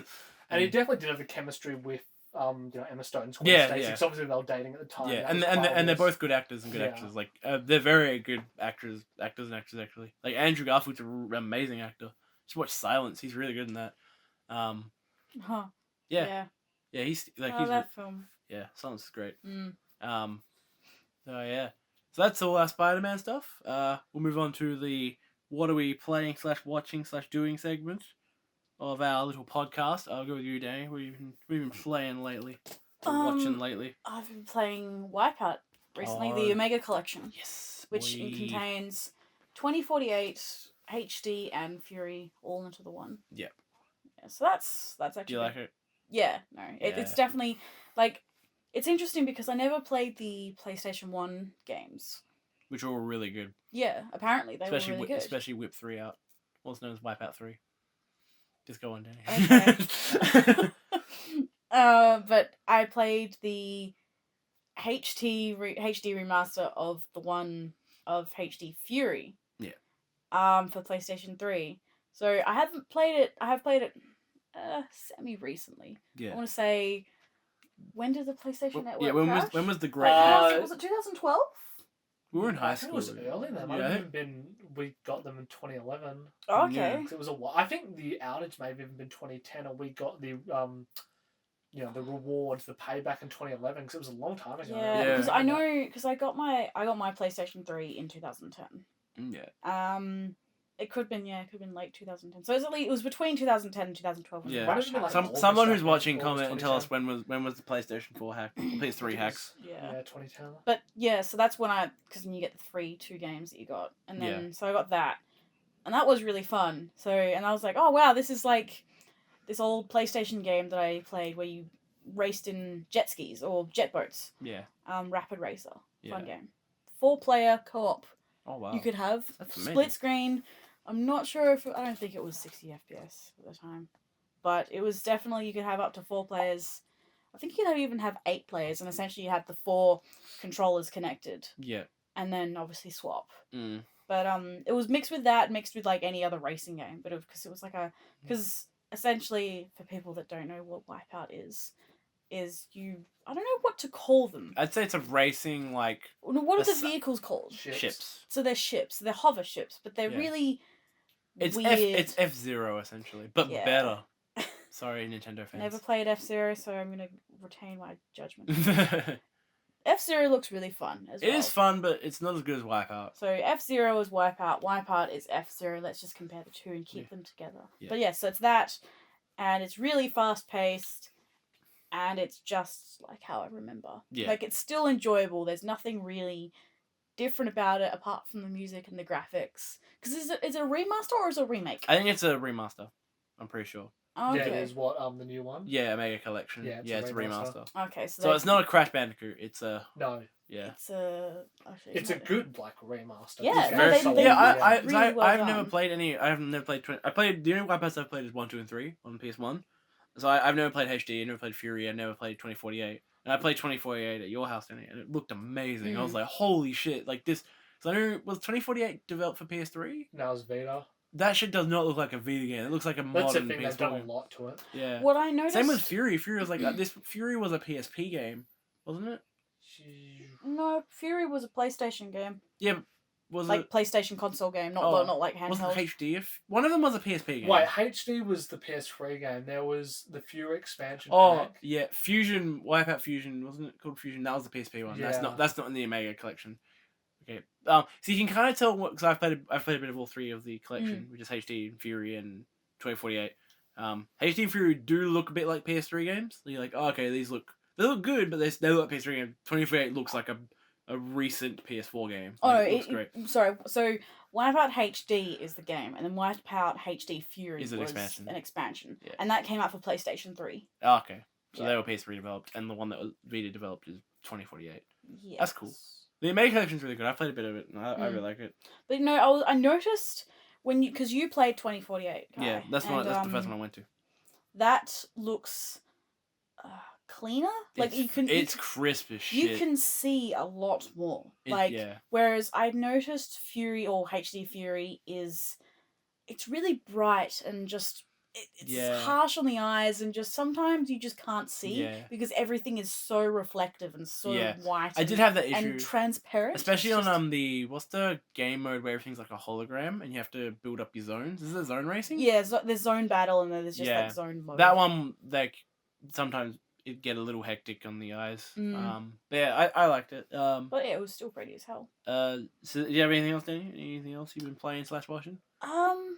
And he definitely did have the chemistry with Emma Stone's Gwen Stacy. Because obviously they were dating at the time. Yeah, and they're both good actors and good actors. Like they're very good actors and actors actually. Like Andrew Garfield's an amazing actor. Just watch Silence; he's really good in that. Yeah, he's like that film. Yeah, Silence is great. So that's all our Spider-Man stuff. We'll move on to the what are we playing / watching / doing segment of our little podcast. I'll go with you, Dani. What have you been playing lately? Or watching lately? I've been playing Wipeout recently, the Omega collection. Yes. Which contains 2048, HD, and Fury all into the one. Yep. Yeah, so that's actually. Do you like it? Yeah, no. It's definitely like. It's interesting because I never played the PlayStation 1 games. Which were really good. Yeah, apparently they were really good. Especially Whip 3 out. Also known as Wipeout 3. Just go on, Dani. Okay. But I played the HD remaster of the one of HD Fury. Yeah. For PlayStation 3. So I haven't played it. I have played it semi recently. Yeah. I want to say, when did the PlayStation Network crash? When was the great house? Was it 2012? We were in high school. It was early then. We got them in 2011. Oh, okay. It was I think the outage may have even been 2010, or we got the the rewards, the payback in 2011, because it was a long time ago. Yeah, because I know, because I got my PlayStation 3 in 2010. Yeah. It could have been late 2010. So it was between 2010 and 2012. Yeah. Someone who's watching comment and tell us when was the PlayStation 4 hack, PS3 hacks. Yeah, 2010. But yeah, so that's when because then you get the free 2 games that you got, and then so I got that, and that was really fun. So and I was like, oh wow, this is like this old PlayStation game that I played where you raced in jet skis or jet boats. Yeah. Rapid Racer. Fun game. 4-player co-op. Oh wow. You could have That's split amazing. screen. I'm not sure I don't think it was 60 FPS at the time, but it was definitely, you could have up to 4 players. I think you could even have 8 players, and essentially you had the 4 controllers connected. Yeah. And then obviously swap. Mm. But it was mixed with like any other racing game, but because it was like because essentially for people that don't know what Wipeout is I don't know what to call them. I'd say it's a racing like. What are the vehicles called? Ships. So they're ships. They're hover ships, but they're really. It's weird. It's F-Zero essentially, but better. Sorry, Nintendo fans. Never played F-Zero, so I'm gonna retain my judgment. F-Zero looks really fun as well. It is fun, but it's not as good as Wipeout. So F-Zero is Wipeout. Wipeout is F-Zero. Let's just compare the two and keep them together. Yeah. But yeah, so it's that, and it's really fast paced, and it's just like how I remember. Yeah. Like it's still enjoyable. There's nothing really different about it apart from the music and the graphics. Because is it a remaster or is it a remake? I think it's a remaster. I'm pretty sure. Oh, okay. Yeah, it is the new one? Yeah, Omega Collection. Yeah, it's a remaster. Okay, so it's not a Crash Bandicoot. It's a no. Yeah. It's a good remaster. Yeah, I've never played any. I haven't never played. I played the only Wipeouts I've played is 1, 2, and 3 on PS1. So I've never played HD. I never played Fury. I never played 2048. And I played 2048 at your house, and it looked amazing. I was like, holy shit! Like this. So I know, was 2048 developed for PS3? No, it was Vita. That shit does not look like a Vita game. It looks like a modern PS4 they've done a lot to it. Yeah. What I noticed. Same with Fury. Fury was like this. Fury was a PSP game, wasn't it? No, Fury was a PlayStation game. Yeah, was like it PlayStation console game, not like handheld. Was it HD? One of them was a PSP game. Wait, HD was the PS3 game. There was the Fury expansion pack. Oh yeah, Fusion, Wipeout Fusion, wasn't it called Fusion? That was the PSP one. Yeah. That's not in the Omega collection. Okay. So you can kind of tell because I've played a bit of all three of the collection, which is HD, Fury, and 2048. HD and Fury do look a bit like PS3 games. You're like, oh, okay, they look good, but they look like PS3 games. 2048 looks like a recent PS4 game. Like, it looks great. Sorry, so Wipeout HD is the game, and then Wipeout HD Fury is an expansion. Yeah. And that came out for PlayStation 3. Oh, okay, so they were PS3 developed, and the one that was Vita developed is 2048. Yeah, that's cool. The Omega collection's really good. I played a bit of it, and I really like it. But no, I noticed because you played 2048. Kai, yeah, that's the first one I went to. That looks cleaner. It's crisp as shit. You can see a lot more. Whereas I noticed Fury or HD Fury it's really bright and just it's harsh on the eyes, and just sometimes you just can't see because everything is so reflective and so white. I did have that issue. And transparent. Especially on what's the game mode where everything's like a hologram and you have to build up your zones? Is it zone racing? Yeah, there's zone battle and then there's just like zone mode. That one, like, sometimes it get a little hectic on the eyes. But yeah, I liked it. But yeah, it was still pretty as hell. So do you have anything else, Dani? Anything else you've been playing / watching? I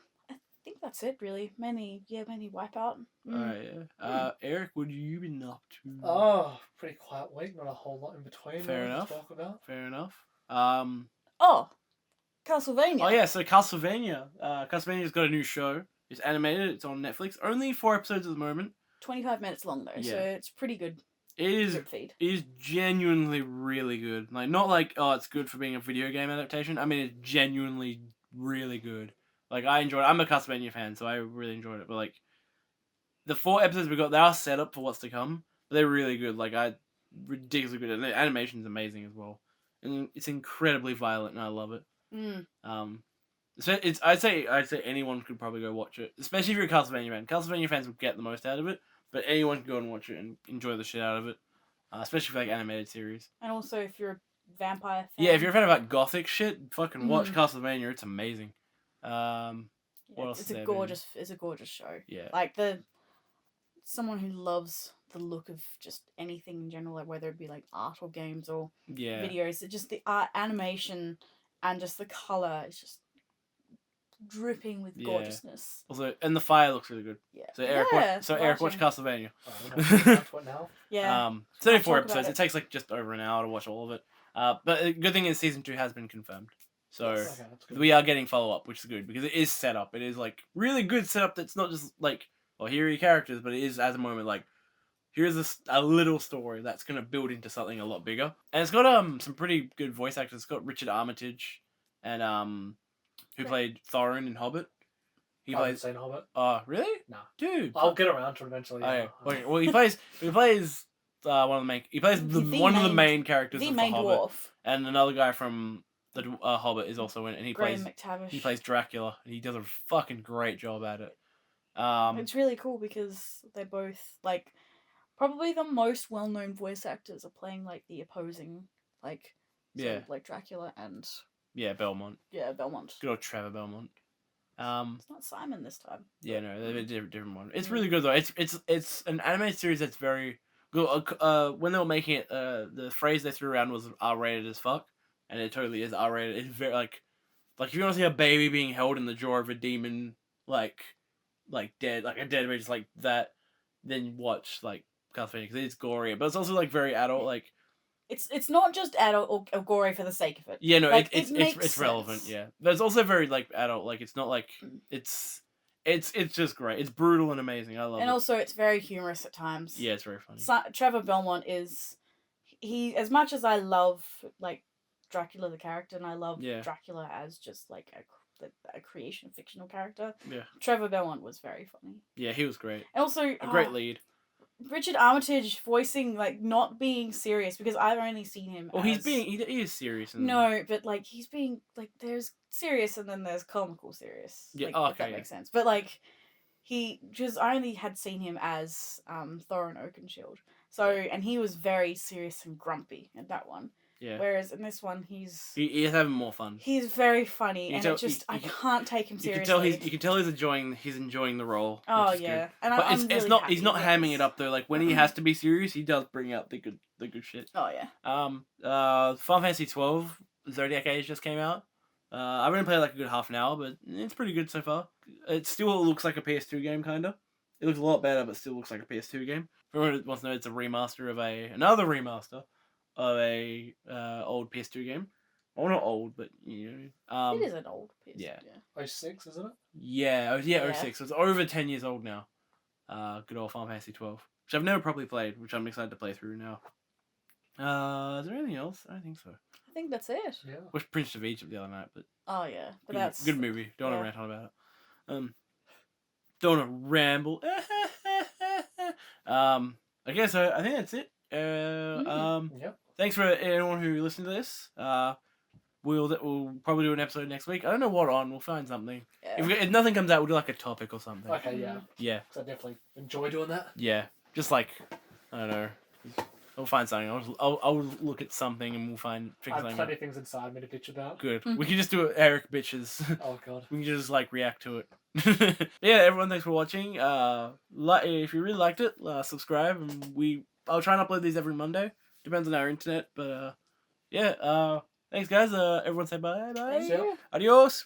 think that's it really. Mainly Wipeout. Alright, yeah. Eric, what have you been up to? Oh, pretty quiet week, not a whole lot in between. Fair enough. To talk about. Fair enough. Castlevania. Oh yeah, so Castlevania. Castlevania's got a new show. It's animated, it's on Netflix. Only 4 episodes at the moment. 25 minutes long though, so it's pretty good. It is genuinely really good. Like, not like, oh, it's good for being a video game adaptation. I mean, it's genuinely really good. Like, I enjoyed it. I'm a Castlevania fan, so I really enjoyed it. But, like, the 4 episodes we got, they are set up for what's to come. But they're really good. Like, ridiculously good. And the animation's amazing as well. And it's incredibly violent, and I love it. I'd say anyone could probably go watch it. Especially if you're a Castlevania fan. Castlevania fans will get the most out of it. But anyone can go and watch it and enjoy the shit out of it. Especially for, like, animated series. And also, if you're a vampire fan. Yeah, if you're a fan of, like, gothic shit, fucking watch Castlevania. It's amazing. What else? It's a gorgeous show. Yeah. Like someone who loves the look of just anything in general, like whether it be like art or games or videos. It's just the art, animation, and just the color is just dripping with gorgeousness. Also, and the fire looks really good. Yeah. So Eric, watch Castlevania. What now? Yeah. 34 episodes. It takes like just over an hour to watch all of it. But the good thing is season 2 has been confirmed. So we are getting follow-up, which is good, because it is set up. It is, like, really good setup that's not just, like, well, here are your characters, but it is, at the moment, like, here's a little story that's going to build into something a lot bigger. And it's got some pretty good voice actors. It's got Richard Armitage, and who played Thorin in Hobbit. I haven't seen Hobbit. Oh, really? No. Dude. I'll get around to it eventually. Yeah. Okay. Well, he plays one of the main... He plays one of the main characters of the Hobbit. Dwarf. And another guy from... The Hobbit is also in it, and he plays Dracula, and he does a fucking great job at it. It's really cool because they're both, like, probably the most well-known voice actors are playing, like, the opposing, like, like Dracula and... Yeah, Belmont. Yeah, Belmont. Good old Trevor Belmont. It's not Simon this time. Yeah, no, they're a different one. It's really good, though. It's an animated series that's very good. When they were making it, the phrase they threw around was R-rated as fuck. And it totally is R-rated. It's very, like if you want to see a baby being held in the jaw of a demon, like dead, like a dead baby, just like that, then watch, like, Castlevania, because it's gory, but it's also, like, very adult, like... It's not just adult or gory for the sake of it. Yeah, no, like, it's relevant, yeah. But it's also very, like, adult, like, it's not, like, it's just great. It's brutal and amazing, I love it. And also, it's very humorous at times. Yeah, it's very funny. Trevor Belmont as much as I love, like, Dracula the character, and I love Dracula as just like a creation fictional character. Yeah. Trevor Belmont was very funny. Yeah, he was great. And also a great lead. Richard Armitage voicing, like, not being serious, because I've only seen him. Well, he is serious. No, but, like, he's being, like, there's serious and then there's comical serious. Yeah, like, if that makes sense. But, like, I only had seen him as Thorin Oakenshield. So, and he was very serious and grumpy in that one. Yeah. Whereas in this one, he's having more fun. He's very funny, and I can't take him seriously. You can tell he's enjoying the role. Oh yeah, good. But he's not hamming it up though. Like when he has to be serious, he does bring out the good shit. Oh yeah. Final Fantasy 12 Zodiac Age just came out. I've only played like a good half an hour, but it's pretty good so far. It still looks like a PS2 game, kinda. It looks a lot better, but still looks like a PS2 game. For anyone who wants to know, it's a remaster of another remaster of a old PS2 game. Well, not old, but you know. It is an old PS2. Yeah. 06, isn't it? Yeah, 06. So it's over 10 years old now. Good old Final Fantasy 12, which I've never properly played, which I'm excited to play through now. Is there anything else? I don't think so. I think that's it. Yeah. Watched Prince of Egypt the other night, but oh yeah, but that's good movie. Don't want to rant on about it. Don't want to ramble. I guess I think that's it. Yep. Thanks for anyone who listened to this. We'll probably do an episode next week. I don't know what on. We'll find something. Yeah. If nothing comes out, we'll do like a topic or something. Okay, yeah. Yeah. Because I definitely enjoy doing that. Yeah. Just like, I don't know. We'll find something. I'll look at something and we'll find. I have plenty of things inside me to bitch about. Good. We can just do it. Eric bitches. Oh god. We can just like react to it. Yeah, everyone, thanks for watching. If you really liked it, subscribe, and I'll try and upload these every Monday. Depends on our internet, but yeah. Thanks, guys. Everyone say bye. Bye. Yeah. Adios.